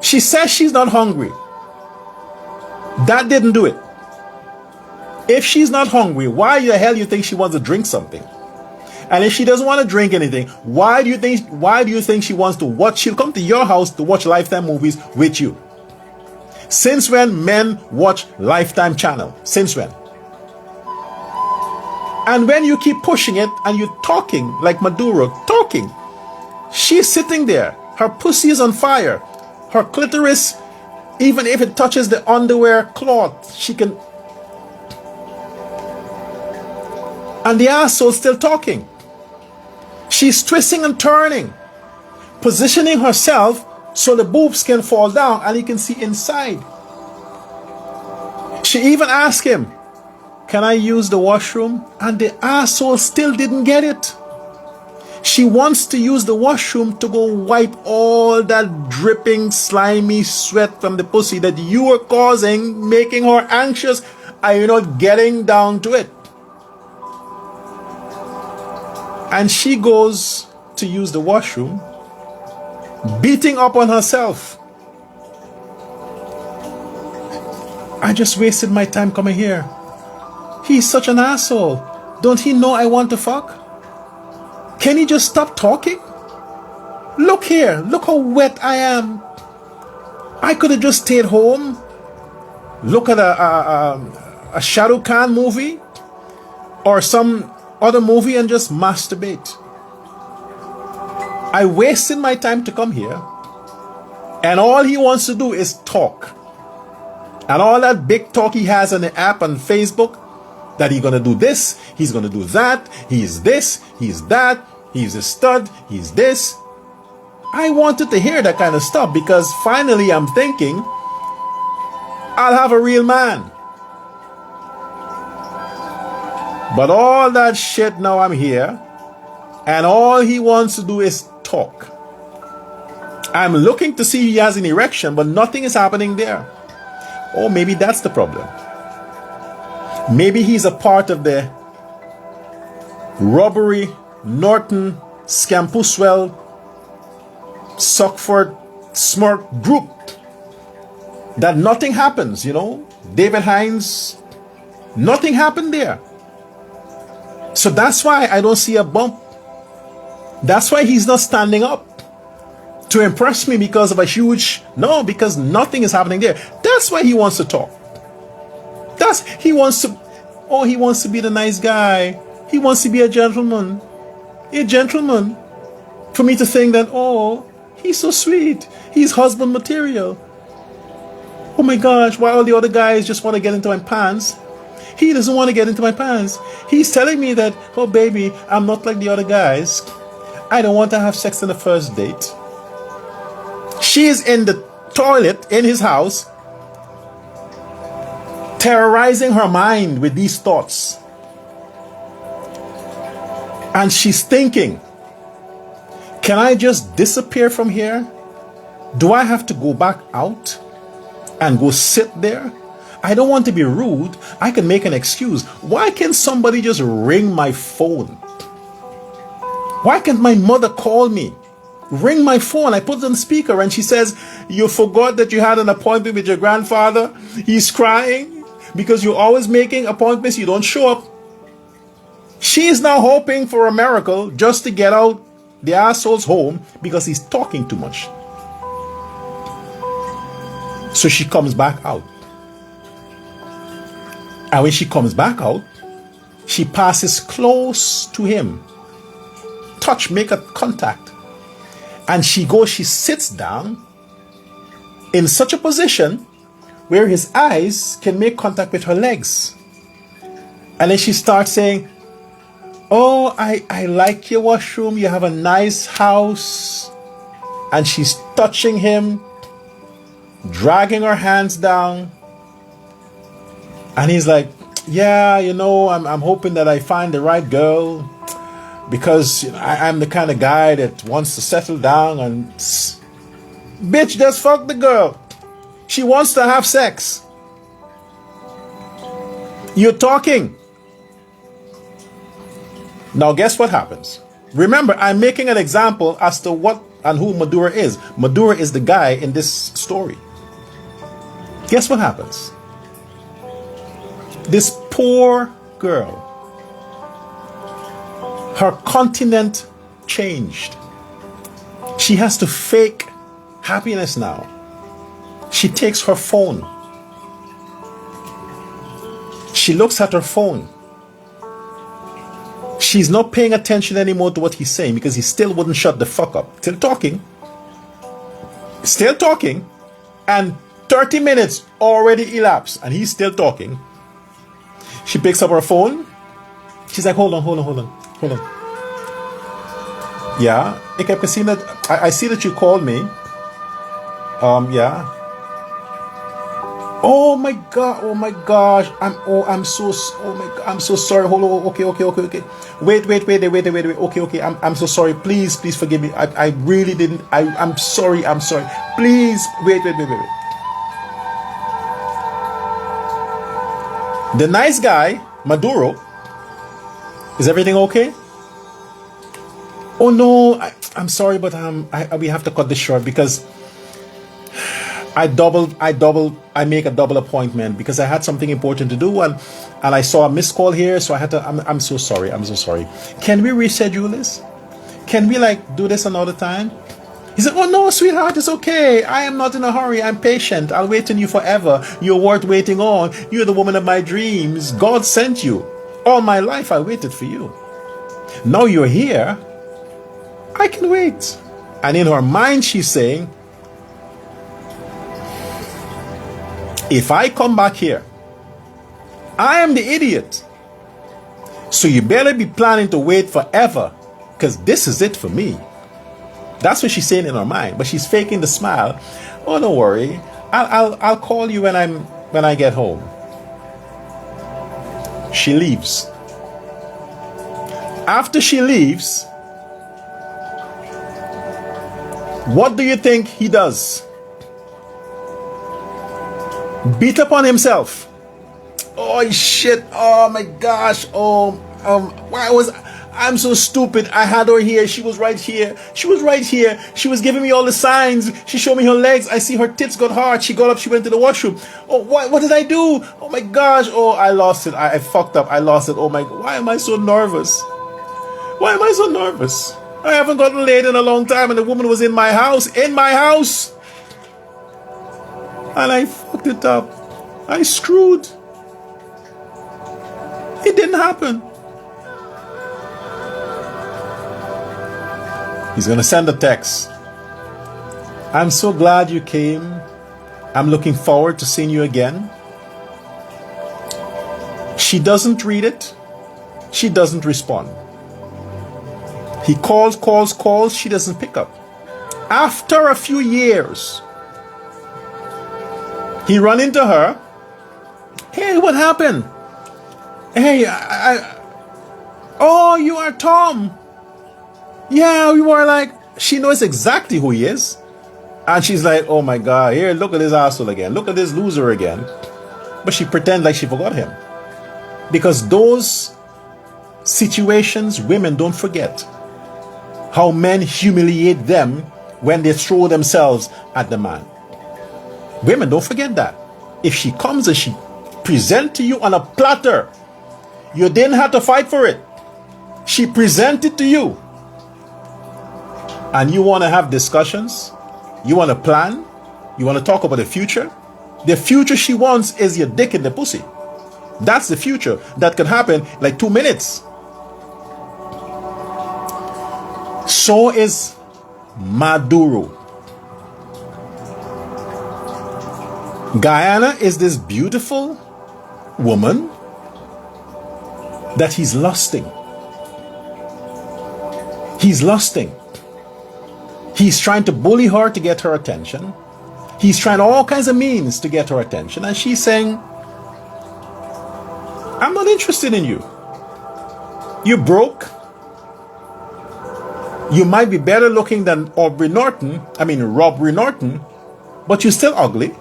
She says she's not hungry. That didn't do it. If she's not hungry, why the hell do you think she wants to drink something? And if she doesn't want to drink anything, why do you think she wants to watch? She'll come to your house to watch Lifetime movies with you. Since when men watch Lifetime channel? Since when? And when you keep pushing it and you're talking like Maduro, talking, she's sitting there. Her pussy is on fire. Her clitoris, even if it touches the underwear cloth, she can. And the asshole's still talking. She's twisting and turning, positioning herself so the boobs can fall down and you can see inside. She even asked him, can I use the washroom? And the asshole still didn't get it. She wants to use the washroom to go wipe all that dripping, slimy sweat from the pussy that you were causing, making her anxious, and you're not getting down to it. And she goes to use the washroom, beating up on herself. I just wasted my time coming here. He's such an asshole. Don't he know I want to fuck? Can he just stop talking? Look here. Look how wet I am. I could have just stayed home. Look at a Shah Rukh Khan movie or some other movie and just masturbate. I wasted my time to come here, and all he wants to do is talk. And all that big talk he has on the app on Facebook, that he's gonna do this, he's gonna do that, he's this, he's that, he's a stud, he's this. I wanted to hear that kind of stuff because finally I'm thinking I'll have a real man. But all that shit, now I'm here, and all he wants to do is talk. I'm looking to see if he has an erection, but nothing is happening there. Oh, maybe that's the problem. Maybe he's a part of the Robbery, Norton, Scampuswell, Suckford, Smirk group. that nothing happens, David Hines, nothing happened there. So that's why I don't see a bump. That's why he's not standing up to impress me because of because nothing is happening there. That's why he wants to talk. He wants to be the nice guy. He wants to be a gentleman. A gentleman. For me to think that, he's so sweet. He's husband material. Oh my gosh, why all the other guys just want to get into my pants? He doesn't want to get into my pants. He's telling me that, oh baby, I'm not like the other guys. I don't want to have sex on the first date. She is in the toilet in his house, terrorizing her mind with these thoughts. And she's thinking, can I just disappear from here? Do I have to go back out and go sit there? I don't want to be rude. I can make an excuse. Why can't somebody just ring my phone? Why can't my mother call me? Ring my phone. I put it on speaker and she says, you forgot that you had an appointment with your grandfather. He's crying because you're always making appointments. You don't show up. She is now hoping for a miracle just to get out the asshole's home because he's talking too much. So she comes back out. And when she comes back out, she passes close to him. Touch, make a contact. And she sits down in such a position where his eyes can make contact with her legs. And then she starts saying, oh, I like your washroom. You have a nice house. And she's touching him, dragging her hands down. And he's like, yeah, I'm hoping that I find the right girl because I'm the kind of guy that wants to settle down and bitch, just fuck the girl. She wants to have sex. You're talking. Now guess what happens? Remember, I'm making an example as to what and who Madura is. Madura is the guy in this story. Guess what happens? This poor girl, her continent changed. She has to fake happiness now. She takes her phone. She looks at her phone. She's not paying attention anymore to what he's saying because he still wouldn't shut the fuck up. Still talking. And 30 minutes already elapsed and he's still talking. She picks up her phone. She's like, hold on. Yeah, ik heb gezien that I see that you called me. Yeah. Oh my gosh. I'm so sorry. Hold on. Okay. Wait. Okay. I'm so sorry. Please forgive me. I really didn't. I'm sorry. Please wait. The nice guy, Maduro, is everything okay? Oh no, I'm sorry, but we have to cut this short because I make a double appointment because I had something important to do and I saw a missed call here, so I had to. I'm so sorry. Can we reschedule this? Can we do this another time? He said, oh no, sweetheart, it's okay. I am not in a hurry. I'm patient. I'll wait on you forever. You're worth waiting on. You're the woman of my dreams. God sent you. All my life I waited for you. Now you're here. I can wait. And in her mind she's saying, if I come back here, I am the idiot. So you better be planning to wait forever because this is it for me. That's what she's saying in her mind, but she's faking the smile. Oh, don't worry. I'll call you when I get home. She leaves. After she leaves, what do you think he does? Beat up on himself. Oh shit! Oh my gosh! I'm so stupid. I had her here. She was right here. She was right here. She was giving me all the signs. She showed me her legs. I see her tits got hard. She got up. She went to the washroom. Oh, what did I do? Oh my gosh. Oh, I lost it. I fucked up. I lost it. Oh my, why am I so nervous? Why am I so nervous? I haven't gotten laid in a long time and the woman was in my house. In my house. And I fucked it up. I screwed. It didn't happen. He's going to send a text. I'm so glad you came. I'm looking forward to seeing you again. She doesn't read it. She doesn't respond. He calls. She doesn't pick up. After a few years, he run into her. Hey, what happened? Hey, oh, you are Tom. Yeah, we were like, she knows exactly who he is. And she's like, oh my God, here, look at this asshole again. Look at this loser again. But she pretends like she forgot him. Because those situations, women don't forget how men humiliate them when they throw themselves at the man. Women don't forget that. If she comes and she presents to you on a platter, you didn't have to fight for it. She presented to you. And you want to have discussions, you want to plan, you want to talk about the future. The future she wants is your dick in the pussy. That's the future that could happen like 2 minutes. So is Maduro. Guyana is this beautiful woman that he's lusting. He's lusting. He's trying to bully her to get her attention. He's trying all kinds of means to get her attention. And she's saying, I'm not interested in you. You're broke. You might be better looking than Rob Norton, but you're still ugly.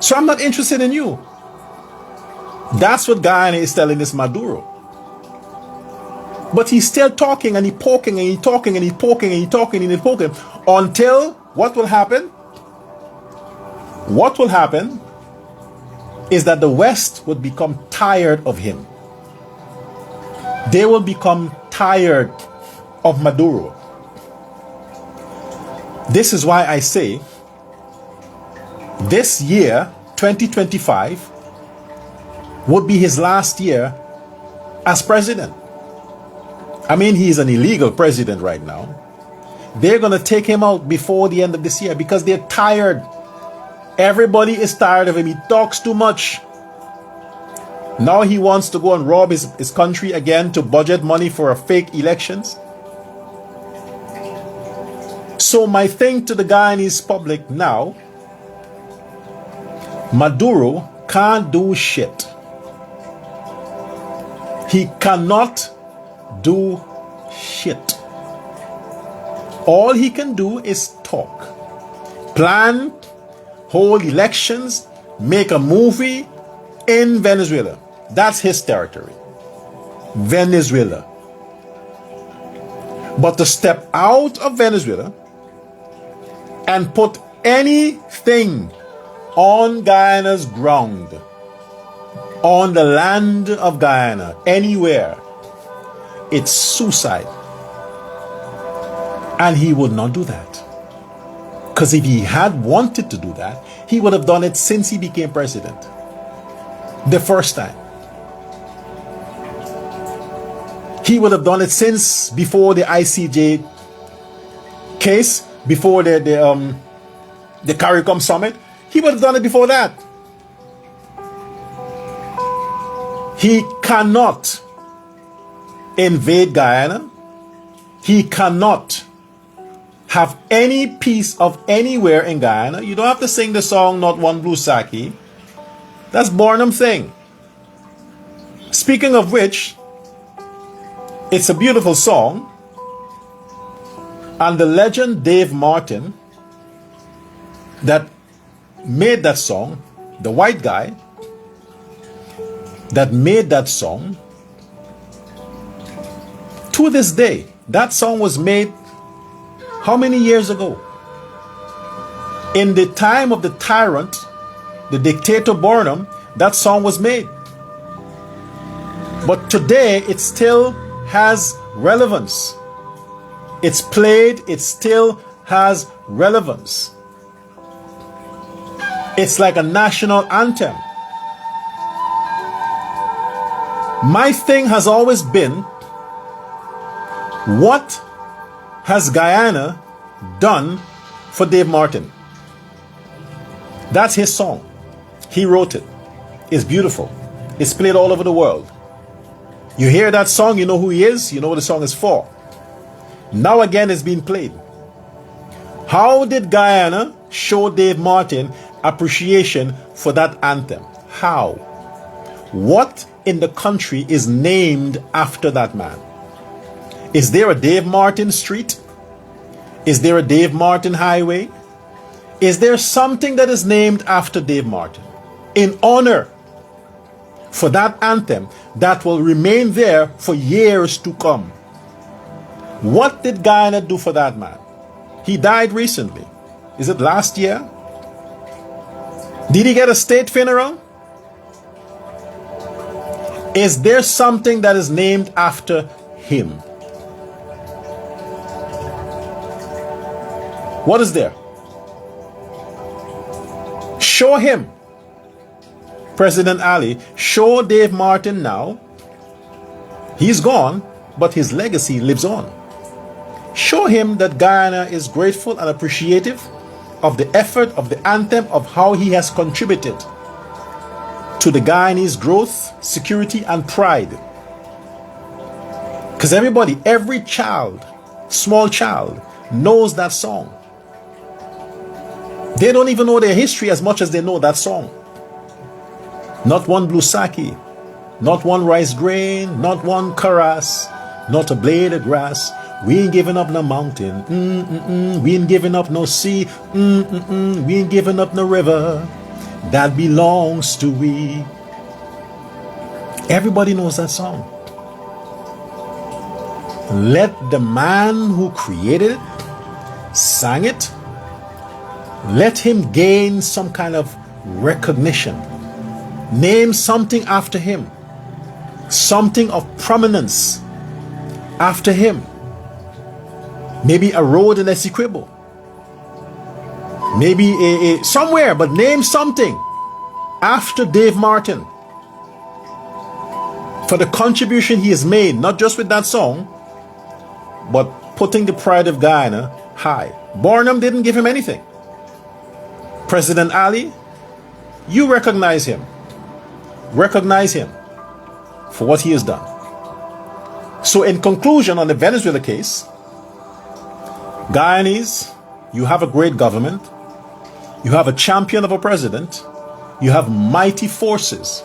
So I'm not interested in you. That's what Guyana is telling this Maduro. But he's still talking and he's poking and he's talking and he's poking and he's talking and he's poking until what will happen? What will happen is that the West would become tired of him. They will become tired of Maduro. This is why I say this year, 2025, would be his last year as president. I mean, he's an illegal president right now. They're going to take him out before the end of this year because they're tired. Everybody is tired of him. He talks too much. Now he wants to go and rob his country again to budget money for a fake elections. So my thing to the Guyanese public now, Maduro can't do shit. He cannot do shit. All he can do is talk, plan, hold elections, make a movie in Venezuela. That's his territory. Venezuela. But to step out of Venezuela and put anything on Guyana's ground, on the land of Guyana, anywhere, it's suicide. And he would not do that. Because if he had wanted to do that, he would have done it since he became president. The first time. He would have done it since before the ICJ case, before the CARICOM summit. He would have done it before that. He cannot invade Guyana. He cannot have any piece of anywhere in Guyana. You don't have to sing the song Not One Blue Saki. That's Bornum thing. Speaking of which, it's a beautiful song. And the legend Dave Martin that made that song, the white guy that made that song, To this day, that song was made how many years ago? In the time of the tyrant, the dictator Burnham, that song was made. But today, it still has relevance. It's played, it still has relevance. It's like a national anthem. My thing has always been, what has Guyana done for Dave Martin? That's his song. He wrote it. It's beautiful. It's played all over the world. You hear that song, you know who he is, you know what the song is for. Now again it's being played. How did Guyana show Dave Martin appreciation for that anthem? How? What in the country is named after that man? Is there a Dave Martin Street? Is there a Dave Martin Highway? Is there something that is named after Dave Martin in honor for that anthem that will remain there for years to come? What did Guyana do for that man? He died recently. Is it last year? Did he get a state funeral? Is there something that is named after him? What is there? Show him. President Ali, show Dave Martin now. He's gone, but his legacy lives on. Show him that Guyana is grateful and appreciative of the effort, of the anthem, of how he has contributed to the Guyanese growth, security, and pride. Because everybody, every child, small child, knows that song. They don't even know their history as much as they know that song. Not one blue sake, not one rice grain, not one karas, not a blade of grass. We ain't giving up no mountain, we ain't giving up no sea, we ain't giving up no river that belongs to we. Everybody knows that song. Let the man who created it, sang it, let him gain some kind of recognition. Name something after him, something of prominence after him. Maybe a road in Essequibo, maybe a somewhere, but name something after Dave Martin for the contribution he has made, not just with that song, but putting the pride of Guyana high. Burnham didn't give him anything. President Ali, you recognize him. Recognize him for what he has done. So in conclusion, on the Venezuela case, Guyanese, you have a great government, you have a champion of a president, you have mighty forces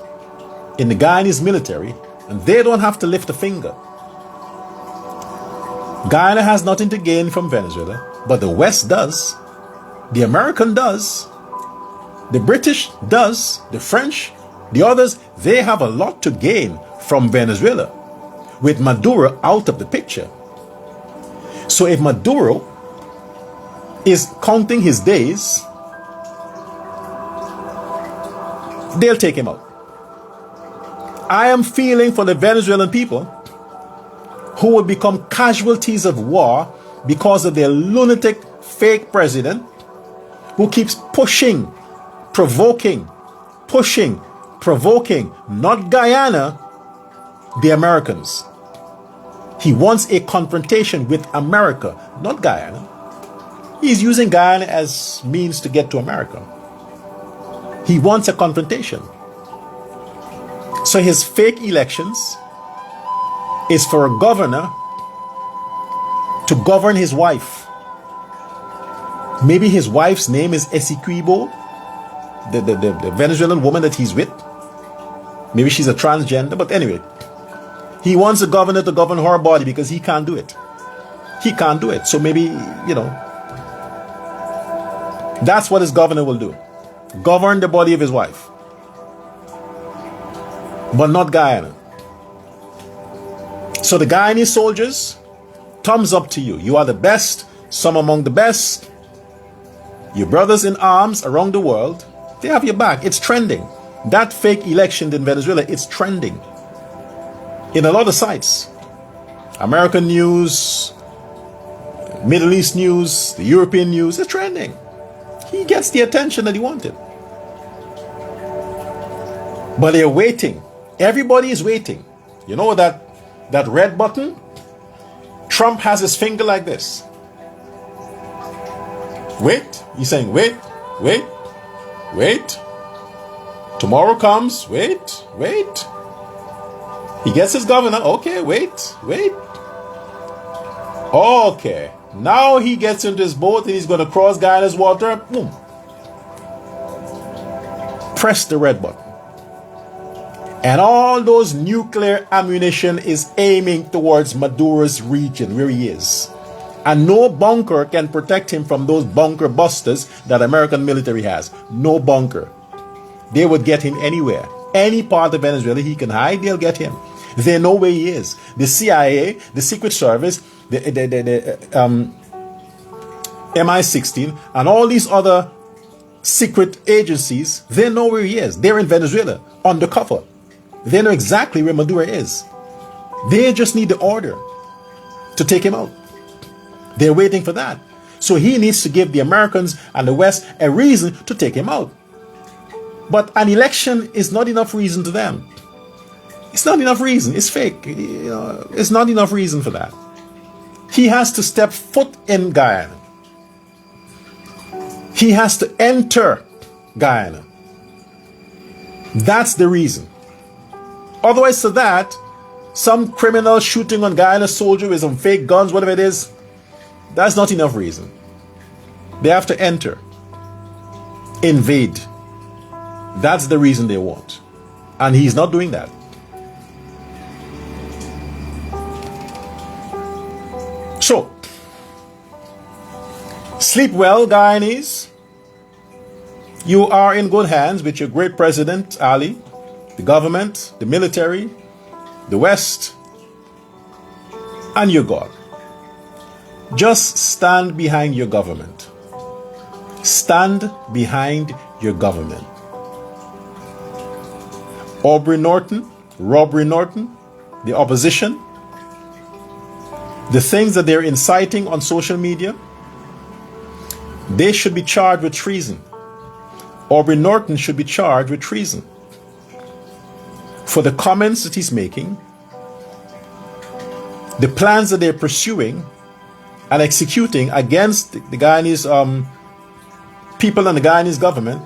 in the Guyanese military, and they don't have to lift a finger. Guyana has nothing to gain from Venezuela, but the West does, the American does, the British does, the French, the others, they have a lot to gain from Venezuela, with Maduro out of the picture. So if Maduro is counting his days, they'll take him out. I am feeling for the Venezuelan people who will become casualties of war because of their lunatic fake president who keeps pushing, provoking, not Guyana, the Americans. He wants a confrontation with America, not Guyana. He's using Guyana as means to get to America. He wants a confrontation. So his fake elections is for a governor to govern his wife. Maybe his wife's name is Essequibo, the Venezuelan woman that he's with. Maybe she's a transgender, but anyway, he wants a governor to govern her body because he can't do it. He can't do it. So maybe, that's what his governor will do. Govern the body of his wife. But not Guyana. So the Guyanese soldiers, thumbs up to you. You are the best, some among the best. Your brothers in arms around the world, they have your back. It's trending. That fake election in Venezuela, it's trending in a lot of sites. American news, Middle East news, the European news, it's trending. He gets the attention that he wanted. But they're waiting. Everybody is waiting. You know that red button? Trump has his finger like this. Wait. He's saying, wait. Tomorrow comes. Wait. He gets his governor. Okay, wait. Okay. Now he gets into his boat and he's going to cross Guyana's water. Boom. Press the red button. And all those nuclear ammunition is aiming towards Maduro's region where he is. And no bunker can protect him from those bunker busters that American military has. No bunker. They would get him anywhere. Any part of Venezuela he can hide, they'll get him. They know where he is. The CIA, the Secret Service, the MI16, and all these other secret agencies, they know where he is. They're in Venezuela, undercover. They know exactly where Maduro is. They just need the order to take him out. They're waiting for that. So he needs to give the Americans and the West a reason to take him out. But an election is not enough reason to them. It's not enough reason. It's fake. It's not enough reason for that. He has to step foot in Guyana. He has to enter Guyana. That's the reason. Otherwise, to that, some criminal shooting on Guyana soldier with some fake guns, whatever it is, that's not enough reason. They have to enter, invade. That's the reason they want. And he's not doing that. So, sleep well, Guyanese. You are in good hands with your great president, Ali, the government, the military, the West, and your God. Just stand behind your government. Stand behind your government. Robbery Norton, the opposition, the things that they're inciting on social media, they should be charged with treason. Aubrey Norton should be charged with treason for the comments that he's making, the plans that they're pursuing and executing against the Guyanese people and the Guyanese government.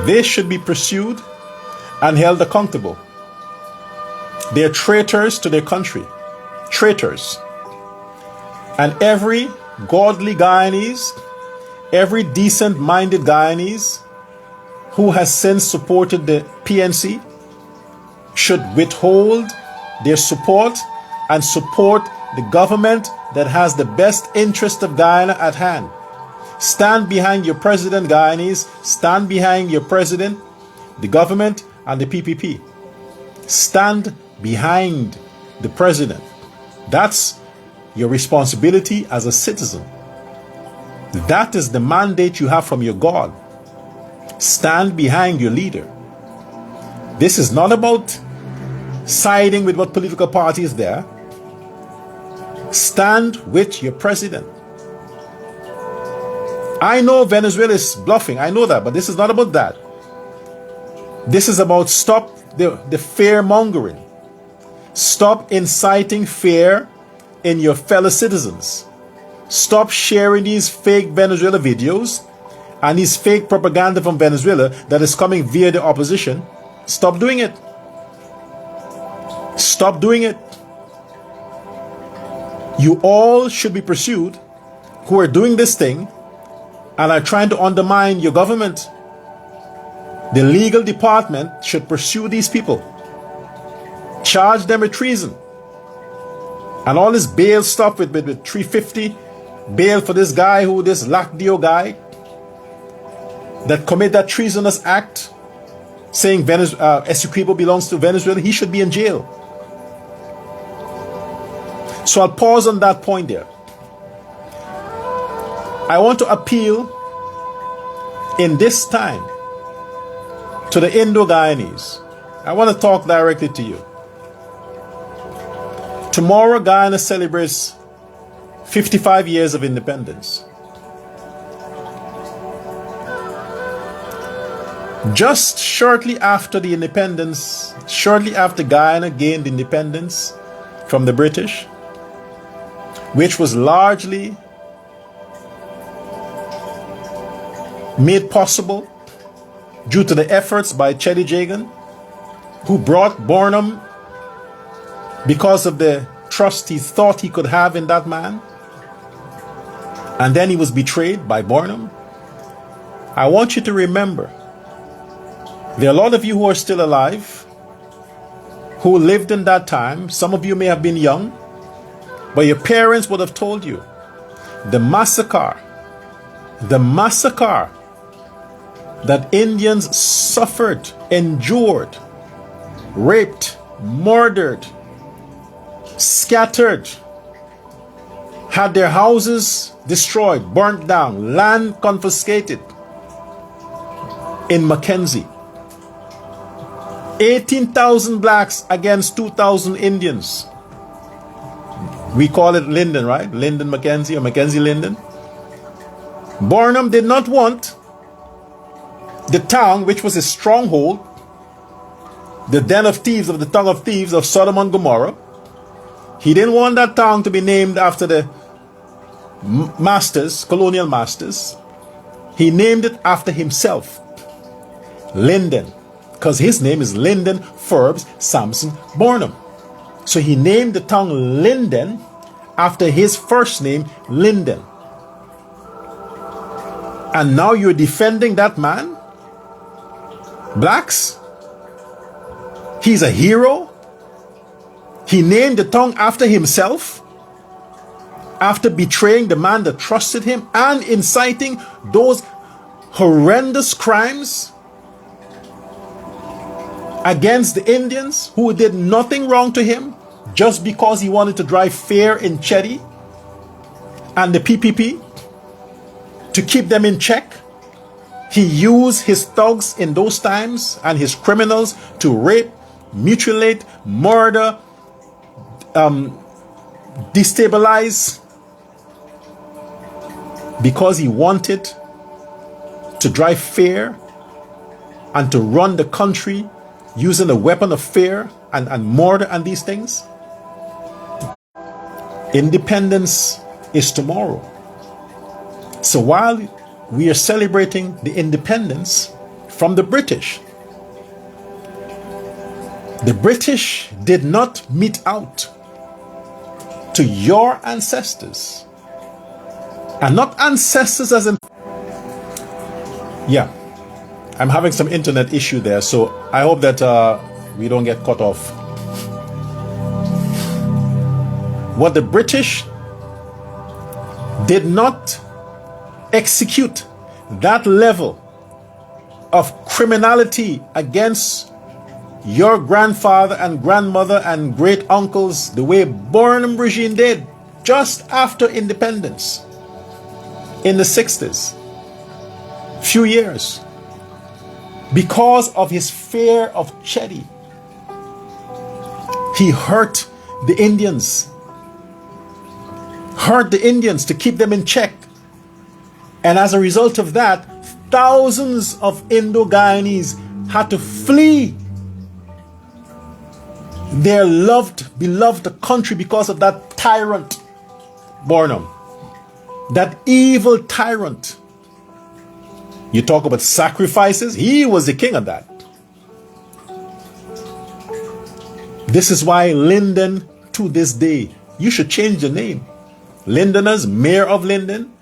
They should be pursued and held accountable. They're traitors to their country. Traitors. And every godly Guyanese, every decent-minded Guyanese who has since supported the PNC should withhold their support and support the government that has the best interest of Guyana at hand. Stand behind your president, Guyanese. Stand behind your president, the government, and the PPP. Stand behind the president. That's your responsibility as a citizen. That is the mandate you have from your God. Stand behind your leader. This is not about siding with what political party is there. Stand with your president. I know Venezuela is bluffing. I know that, but this is not about that. This is about stop the fear mongering. Stop inciting fear in your fellow citizens. Stop sharing these fake Venezuela videos and these fake propaganda from Venezuela that is coming via the opposition. Stop doing it. Stop doing it. You all should be pursued who are doing this thing and are trying to undermine your government. The legal department should pursue these people. Charge them with treason. And all this bail stuff with 350 bail for this guy this Lacdio guy that commit that treasonous act saying Essequibo belongs to Venezuela, he should be in jail. So I'll pause on that point there. I want to appeal in this time to the Indo-Guyanese. I want to talk directly to you. Tomorrow, Guyana celebrates 55 years of independence. Just shortly after the independence, shortly after Guyana gained independence from the British, which was largely made possible due to the efforts by Cheddi Jagan, who brought Burnham because of the trust he thought he could have in that man, and then he was betrayed by Burnham. I want you to remember, there are a lot of you who are still alive, who lived in that time. Some of you may have been young, but your parents would have told you the massacre that Indians suffered, endured, raped, murdered, scattered, had their houses destroyed, burnt down, land confiscated in Mackenzie. 18,000 blacks against 2,000 Indians. We call it Linden, right? Linden Mackenzie or Mackenzie Linden. Burnham did not want the town, which was a stronghold, the den of thieves, of the tongue of thieves of Sodom and Gomorrah. He didn't want that town to be named after the masters, colonial masters. He named it after himself, Linden, because his name is Linden Forbes Sampson Burnham. So he named the town Linden after his first name, Linden. And now you're defending that man? Blacks? He's a hero? He named the town after himself? After betraying the man that trusted him and inciting those horrendous crimes against the Indians who did nothing wrong to him just because he wanted to drive fear in Cheddi and the PPP to keep them in check. He used his thugs in those times and his criminals to rape, mutilate, murder, destabilize, because he wanted to drive fear and to run the country using a weapon of fear and murder and these things. Independence is tomorrow. So while we are celebrating the independence from the British did not mete out to your ancestors, and not ancestors as in, yeah, I'm having some internet issue there, so I hope that we don't get cut off. What the British did not execute that level of criminality against your grandfather and grandmother and great uncles the way Burnham regime did just after independence in the 60s, few years, because of his fear of Cheddi. He hurt the Indians to keep them in check. And as a result of that, thousands of Indo-Guyanese had to flee their beloved country because of that tyrant, Burnham. That evil tyrant. You talk about sacrifices, he was the king of that. This is why Linden, to this day, you should change the name. Lindeners, mayor of Linden,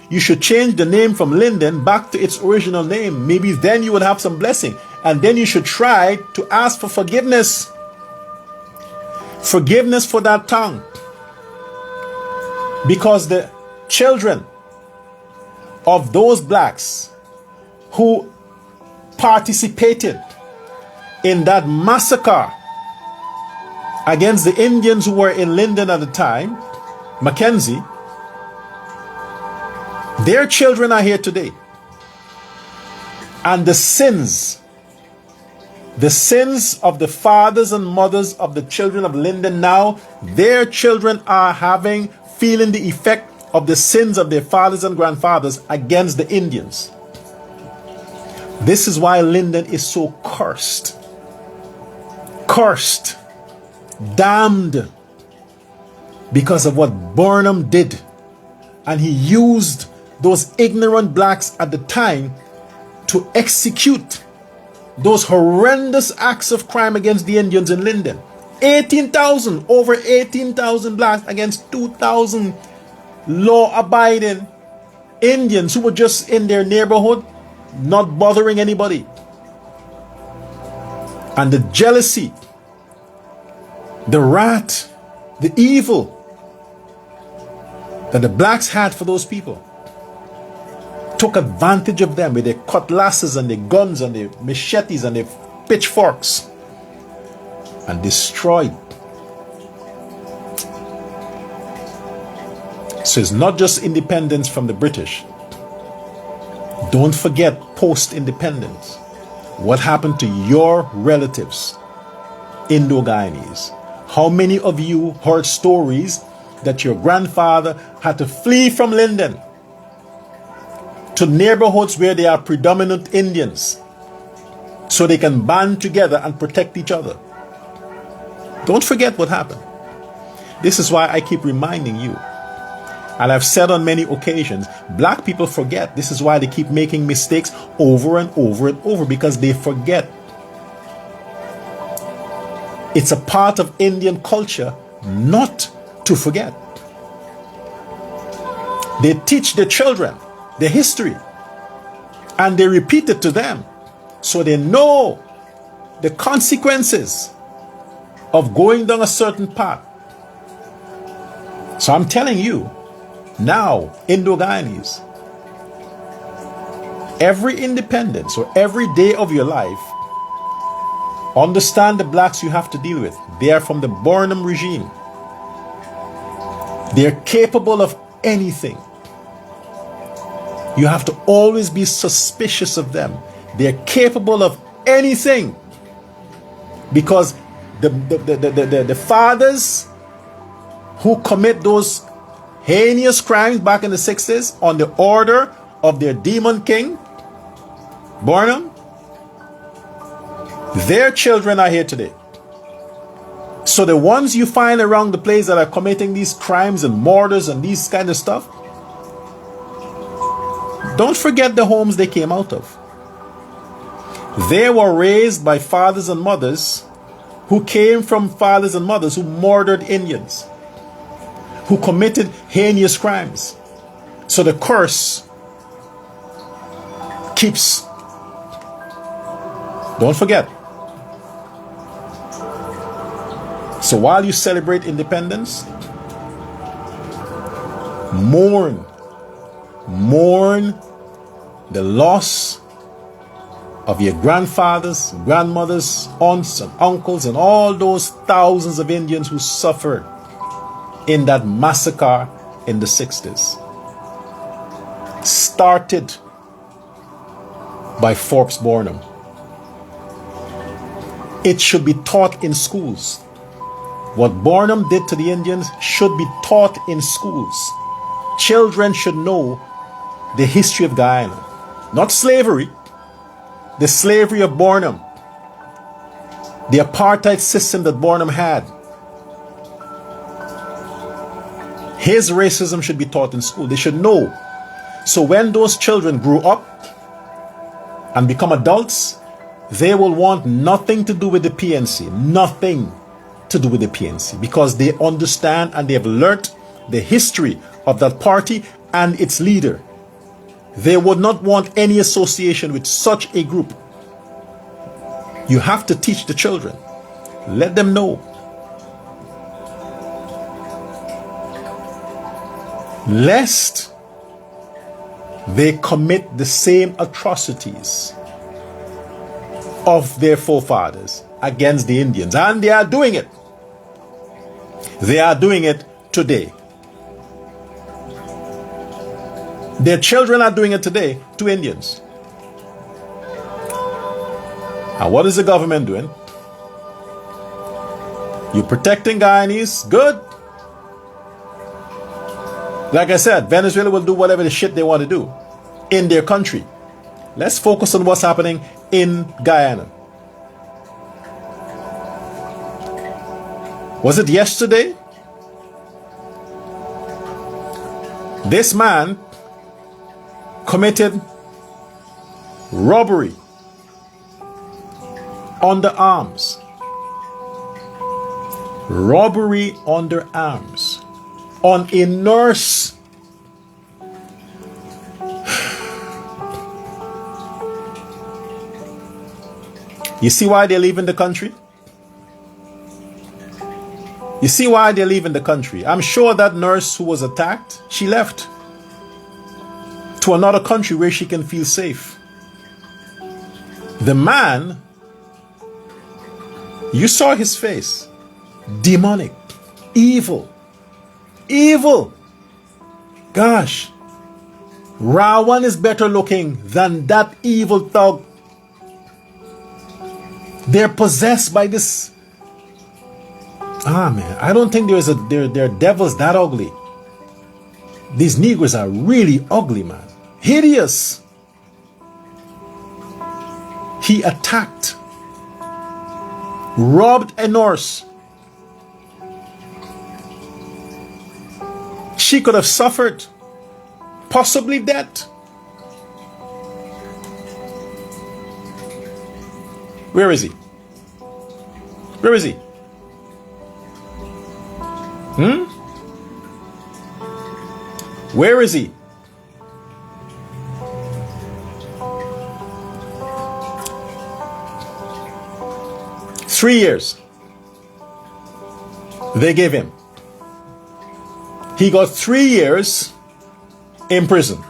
you should change the name from Linden back to its original name. Maybe then you would have some blessing. And then you should try to ask for forgiveness. Forgiveness for that tongue. Because the children of those blacks who participated in that massacre against the Indians who were in Linden at the time, Mackenzie, their children are here today. And the sins of the fathers and mothers of the children of Linden now, their children are feeling the effect of the sins of their fathers and grandfathers against the Indians. This is why Linden is so cursed, damned, because of what Burnham did. And he used those ignorant blacks at the time to execute those horrendous acts of crime against the Indians in Linden. Over 18,000 blacks against 2,000 law-abiding Indians who were just in their neighborhood, not bothering anybody. And the jealousy, the wrath, the evil that the blacks had for those people took advantage of them with their cutlasses and their guns and their machetes and their pitchforks and destroyed. So it's not just independence from the British. Don't forget post-independence. What happened to your relatives, Indo-Guyanese? How many of you heard stories that your grandfather had to flee from Linden to neighborhoods where there are predominant Indians so they can band together and protect each other? Don't forget what happened. This is why I keep reminding you. And I've said on many occasions, black people forget. This is why they keep making mistakes over and over and over, because they forget. It's a part of Indian culture not to forget. They teach their children their history and they repeat it to them so they know the consequences of going down a certain path. So I'm telling you, now, Indo-Guyanese, every independence or every day of your life, understand the blacks you have to deal with. They are from the Burnham regime. They're capable of anything. You have to always be suspicious of them. They're capable of anything. Because the fathers who commit those heinous crimes back in the 60s on the order of their demon king, Burnham, their children are here today. So the ones you find around the place that are committing these crimes and murders and these kind of stuff, don't forget the homes they came out of. They were raised by fathers and mothers who came from fathers and mothers who murdered Indians, who committed heinous crimes. So the curse keeps. Don't forget. So while you celebrate independence, mourn the loss of your grandfathers, grandmothers, aunts and uncles and all those thousands of Indians who suffered in that massacre in the 60s. Started by Forbes Burnham. It should be taught in schools. What Burnham did to the Indians should be taught in schools. Children should know the history of Guyana. Not slavery, the slavery of Burnham. The apartheid system that Burnham had. His racism should be taught in school. They should know. So when those children grew up and become adults, they will want nothing to do with the PNC. Nothing to do with the PNC. Because they understand and they have learnt the history of that party and its leader. They would not want any association with such a group. You have to teach the children. Let them know. Lest they commit the same atrocities of their forefathers against the Indians. And they are doing it. They are doing it today. Their children are doing it today to Indians. And what is the government doing? You protecting Guyanese? Good. Like I said, Venezuela will do whatever the shit they want to do in their country. Let's focus on what's happening in Guyana. Was it yesterday? This man committed robbery under arms. Robbery under arms on a nurse. You see why they're leaving the country? You see why they're leaving the country? I'm sure that nurse who was attacked, she left to another country where she can feel safe. The man, you saw his face. Demonic. Evil. Evil. Gosh. Rawan is better looking than that evil thug. They're possessed by this. Man, I don't think there are devils that ugly. These Negroes are really ugly, man. Hideous. He attacked, robbed a nurse. She could have suffered, possibly death. Where is he? Where is he? Where is he? Three years they gave him. He got 3 years in prison.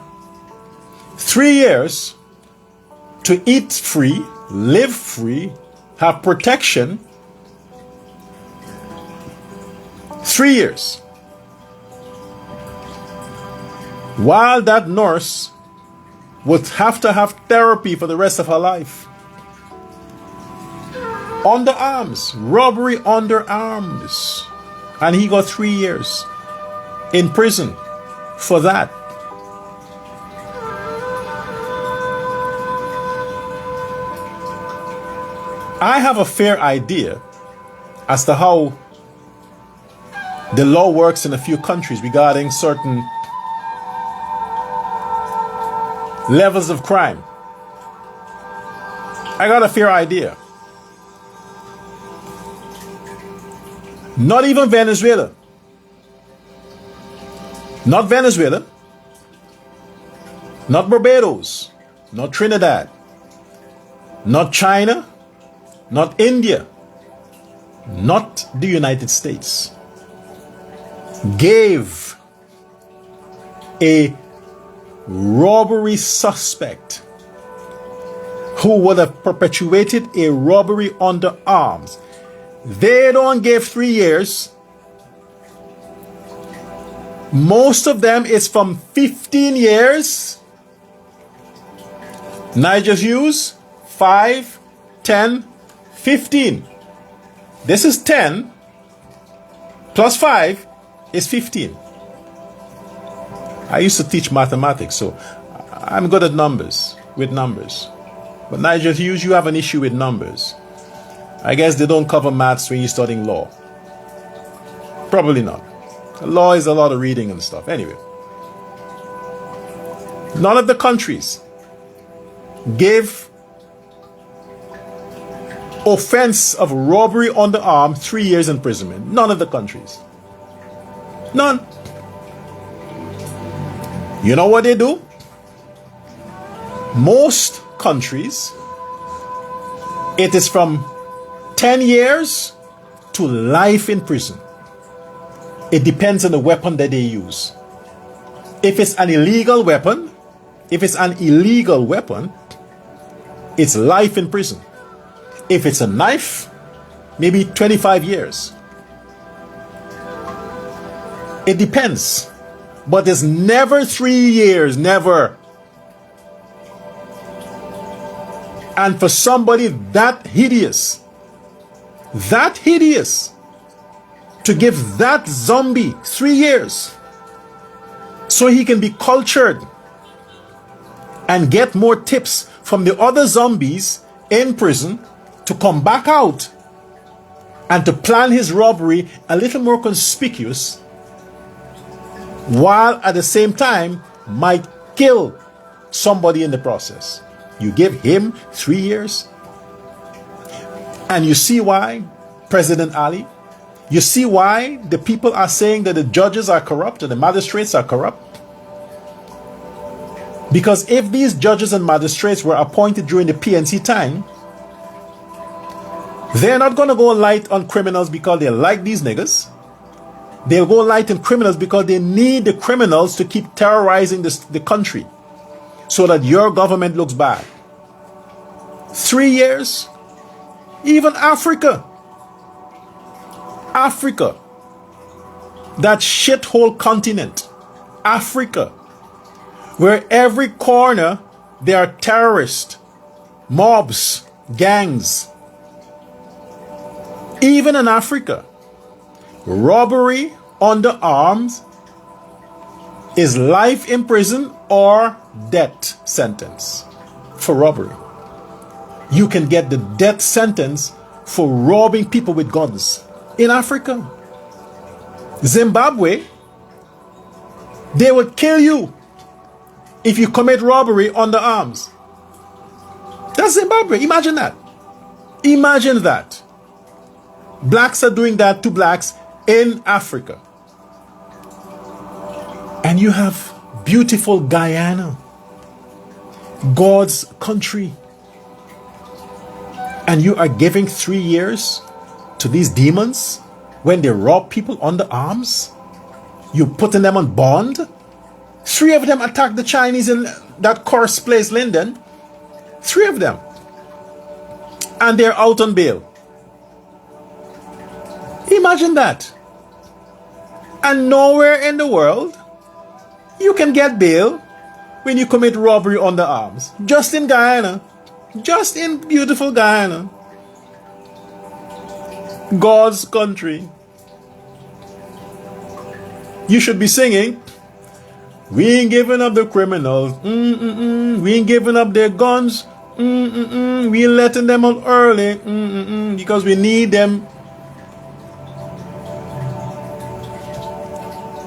3 years to eat free, live free, have protection. 3 years. While that nurse would have to have therapy for the rest of her life. Under arms, robbery under arms. And he got 3 years in prison for that. I have a fair idea as to how the law works in a few countries regarding certain levels of crime. I got a fair idea. Not even Venezuela. Not Venezuela. Not Barbados. Not Trinidad. Not China. Not India. Not the United States. Gave a robbery suspect who would have perpetuated a robbery under arms. They don't give 3 years. Most of them is from 15 years. Niger Hughes, 5, 10, 15. This is 10 plus 5 is 15. I used to teach mathematics, so I'm good at numbers, with numbers. But Niger Hughes, you have an issue with numbers. I guess they don't cover maths when you're studying law. Probably not. Law is a lot of reading and stuff. Anyway, none of the countries gave offense of robbery under arm 3 years imprisonment. None of the countries. None. You know what they do? Most countries, it is from 10 years to life in prison. It depends on the weapon that they use. If it's an illegal weapon, it's life in prison. If it's a knife, maybe 25 years. It depends. But it's never 3 years, never. And for somebody that hideous, to give that zombie 3 years so he can be cultured and get more tips from the other zombies in prison to come back out and to plan his robbery a little more conspicuous, while at the same time might kill somebody in the process. You give him 3 years. And you see why, President Ali, you see why the people are saying that the judges are corrupt and the magistrates are corrupt? Because if these judges and magistrates were appointed during the PNC time, they're not going to go light on criminals because they like these niggas. They'll go light on criminals because they need the criminals to keep terrorizing the country so that your government looks bad. 3 years? Even Africa, that shithole continent, Africa, where every corner there are terrorists, mobs, gangs. Even in Africa, robbery under arms is life in prison or death sentence for robbery. You can get the death sentence for robbing people with guns in Africa. Zimbabwe, they will kill you if you commit robbery under arms. That's Zimbabwe. Imagine that. Imagine that. Blacks are doing that to blacks in Africa. And you have beautiful Guyana, God's country. And you are giving 3 years to these demons when they rob people under arms? You putting them on bond? 3 of them attacked the Chinese in that course place, Linden. 3 of them. And they're out on bail. Imagine that. And nowhere in the world you can get bail when you commit robbery under arms. Just in Guyana. Just in beautiful Guyana. God's country. You should be singing, we ain't giving up the criminals. We ain't giving up their guns. We ain't letting them out early. Because we need them.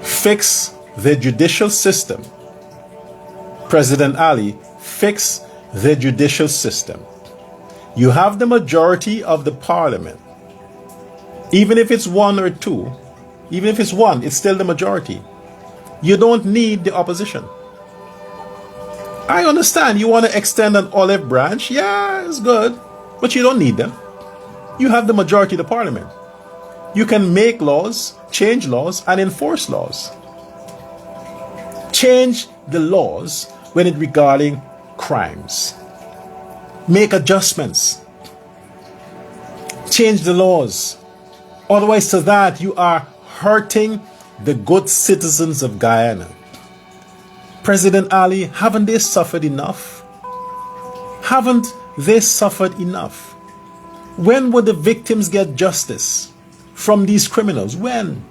Fix the judicial system. President Ali, fix the judicial system. You have the majority of the parliament. Even if it's 1 or 2, even if it's 1, it's still the majority. You don't need the opposition. I understand you want to extend an olive branch. Yeah, it's good. But you don't need them. You have the majority of the parliament. You can make laws, change laws, and enforce laws. Change the laws when it regarding crimes. Make adjustments. Change the laws. Otherwise, to that, you are hurting the good citizens of Guyana. President Ali, haven't they suffered enough? Haven't they suffered enough? When will the victims get justice from these criminals? When?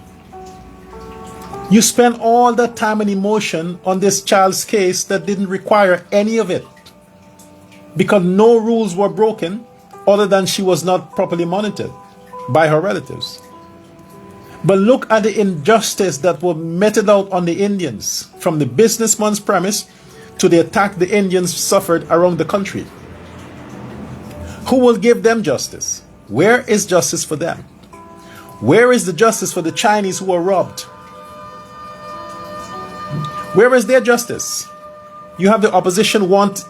You spend all that time and emotion on this child's case that didn't require any of it, because no rules were broken other than she was not properly monitored by her relatives. But look at the injustice that was meted out on the Indians, from the businessman's premise to the attack the Indians suffered around the country. Who will give them justice? Where is justice for them? Where is the justice for the Chinese who were robbed? Where is their justice? You have the opposition want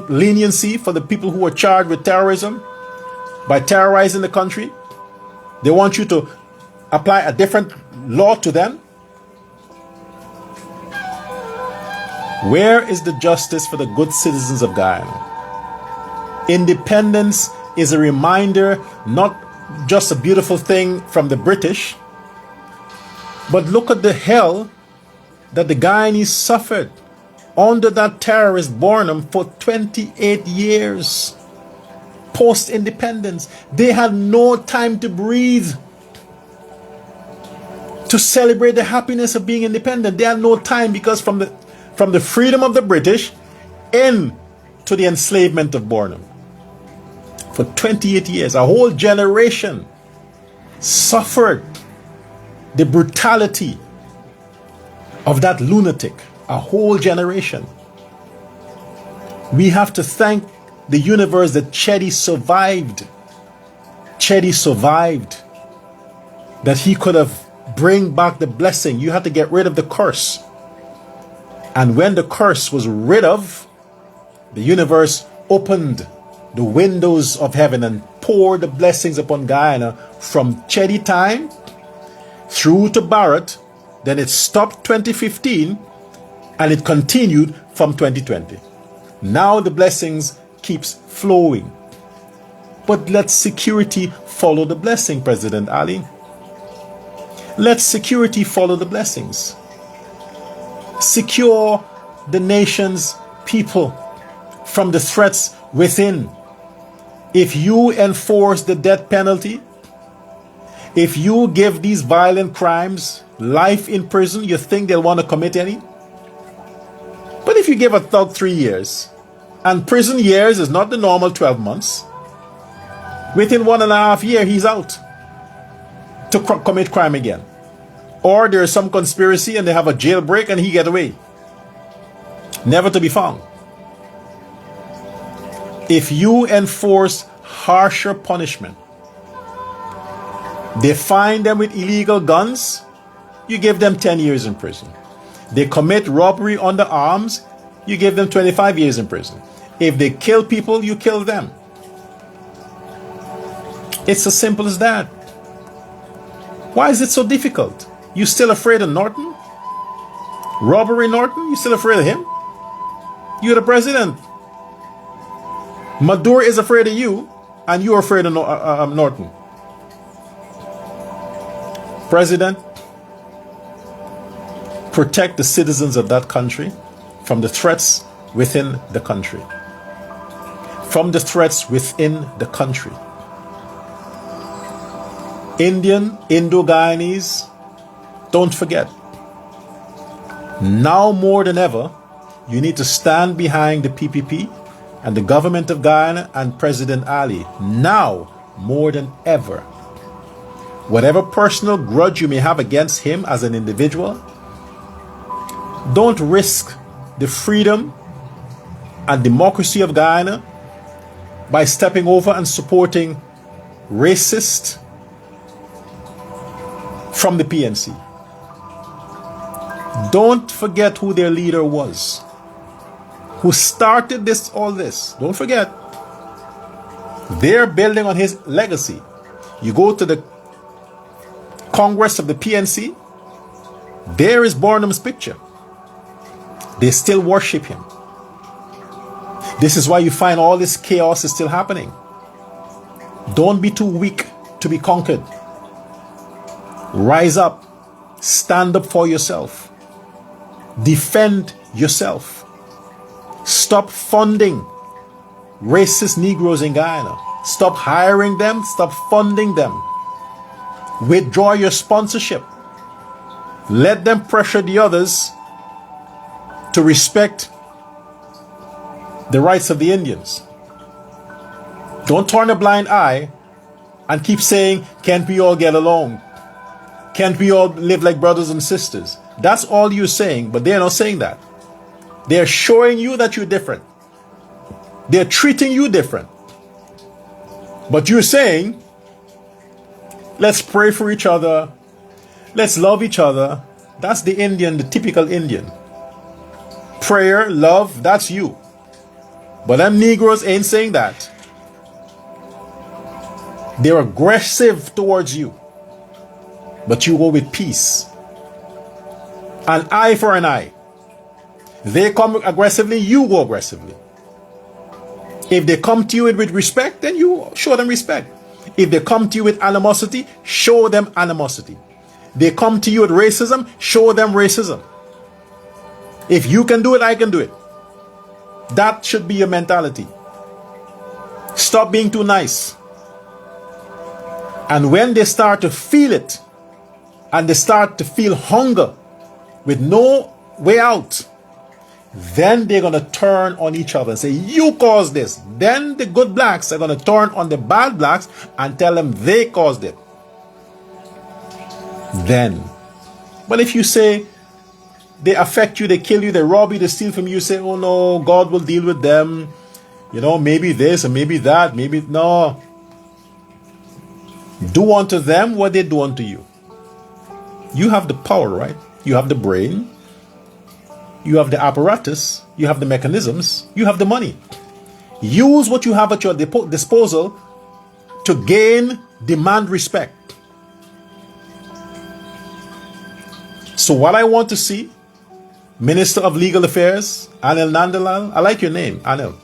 leniency for the people who were charged with terrorism by terrorizing the country. They want you to apply a different law to them. Where is the justice for the good citizens of Guyana? Independence is a reminder, not just a beautiful thing from the British, But look at the hell that the Guyanese suffered under that terrorist Barnum for 28 years. Post-independence, they had no time to breathe, to celebrate the happiness of being independent. They had no time, because from the freedom of the British into the enslavement of Barnum, for 28 years, a whole generation suffered the brutality of that lunatic. A whole generation. We have to thank the universe that Chedi survived. Chedi survived. That he could have bring back the blessing. You had to get rid of the curse. And when the curse was rid of, the universe opened the windows of heaven and poured the blessings upon Guyana from Chedi time through to Barrett. Then it stopped 2015 and it continued from 2020. Now the blessings keeps flowing. But let security follow the blessing, President Ali. Let security follow the blessings. Secure the nation's people from the threats within. If you enforce the death penalty, if you give these violent crimes life in prison, you think they'll want to commit any? But if you give a thug 3 years, and prison years is not the normal 12 months, within 1.5 years he's out to commit crime again. Or there is some conspiracy and they have a jailbreak and he get away, never to be found. If you enforce harsher punishment, they find them with illegal guns, you give them 10 years in prison. They commit robbery under arms, you give them 25 years in prison. If they kill people, you kill them. It's as simple as that. Why is it so difficult? You still afraid of Norton? Robbery Norton? You still afraid of him? You're the president. Maduro is afraid of you, and you're afraid of Norton. President, protect the citizens of that country from the threats within the country. From the threats within the country. Indo-Guyanese, don't forget, now more than ever, you need to stand behind the PPP and the government of Guyana and President Ali. Now more than ever. Whatever personal grudge you may have against him as an individual, don't risk the freedom and democracy of Guyana by stepping over and supporting racists from the PNC. Don't forget who their leader was, who started all this. Don't forget. They're building on his legacy. You go to the Congress of the PNC, there is Barnum's picture. They still worship him. This is why you find all this chaos is still happening. Don't be too weak to be conquered. Rise up. Stand up for yourself. Defend yourself. Stop funding racist Negroes in Guyana. Stop hiring them. Stop funding them. Withdraw your sponsorship. Let them pressure the others to respect the rights of the Indians. Don't turn a blind eye and keep saying, can't we all get along? Can't we all live like brothers and sisters? That's all you're saying, but they're not saying that. They're showing you that you're different. They're treating you different. But you're saying, let's pray for each other. Let's love each other. That's the Indian, the typical Indian. Prayer, love, that's you. But them Negroes ain't saying that. They're aggressive towards you. But you go with peace. An eye for an eye. They come aggressively, you go aggressively. If they come to you with respect, then you show them respect. If they come to you with animosity, show them animosity. They come to you with racism, show them racism. If you can do it, I can do it. That should be your mentality. Stop being too nice. And when they start to feel it, and they start to feel hunger with no way out, then they're going to turn on each other and say, you caused this. Then the good blacks are going to turn on the bad blacks and tell them they caused it. Then. But if you say they affect you, they kill you, they rob you, they steal from you, say, oh no, God will deal with them. You know, maybe this and maybe that, maybe no. Do unto them what they do unto you. You have the power, right? You have the brain. You have the apparatus. You have the mechanisms. You have the money. Use what you have at your disposal to gain, demand respect. So what I want to see, Minister of Legal Affairs, Anil Nandalal, I like your name, Anil,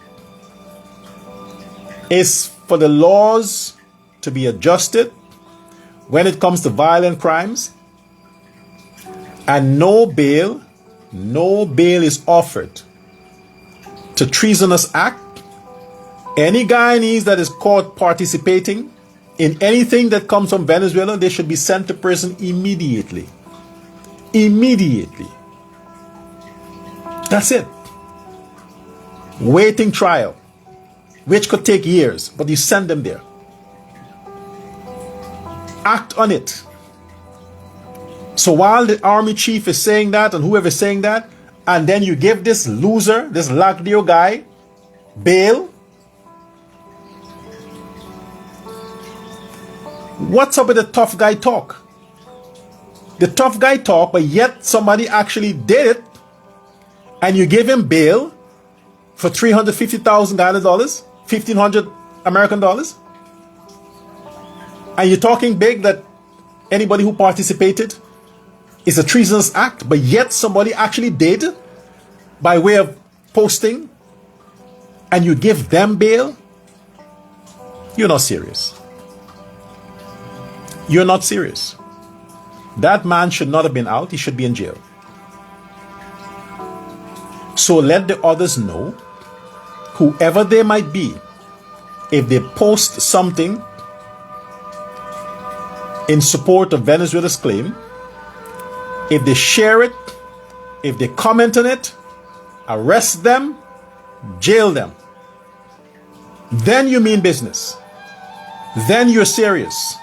is for the laws to be adjusted when it comes to violent crimes, and no bail is offered to treasonous act. Any Guyanese that is caught participating in anything that comes from Venezuela, they should be sent to prison immediately. Immediately. That's it. Waiting trial, which could take years, but you send them there. Act on it. So while the army chief is saying that and whoever is saying that, and then you give this loser, this Lagdio guy, bail, what's up with the tough guy talk? The tough guy talk, but yet somebody actually did it, and you give him bail for $350,000, $1,500 American dollars, and you're talking big that anybody who participated is a treasonous act, but yet somebody actually did by way of posting, and you give them bail? You're not serious. You're not serious. That man should not have been out. He should be in jail. So let the others know, whoever they might be, if they post something in support of Venezuela's claim, if they share it, if they comment on it, arrest them, jail them. Then you mean business. Then you're serious.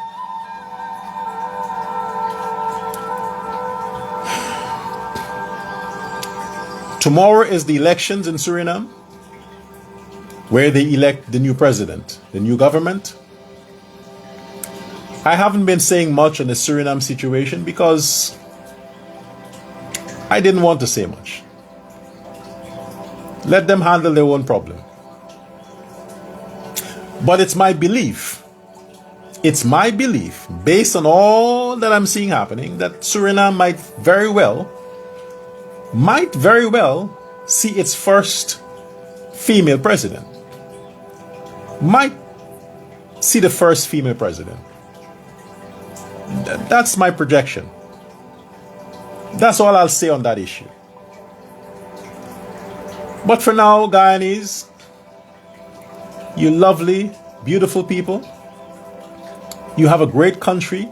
Tomorrow is the elections in Suriname, where they elect the new president, the new government. I haven't been saying much on the Suriname situation because I didn't want to say much. Let them handle their own problem. But it's my belief, based on all that I'm seeing happening, that Suriname might very well see its first female president. Might see the first female president. That's my projection. That's all I'll say on that issue. But for now, Guyanese, you lovely, beautiful people, you have a great country,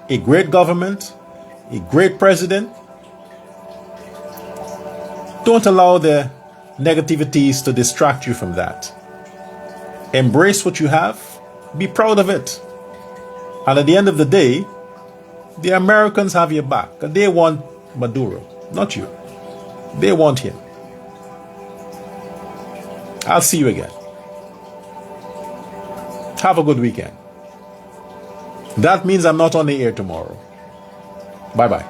a great government, a great president. Don't allow the negativities to distract you from that. Embrace what you have. Be proud of it. And at the end of the day, the Americans have your back. They want Maduro, not you. They want him. I'll see you again. Have a good weekend. That means I'm not on the air tomorrow. Bye-bye.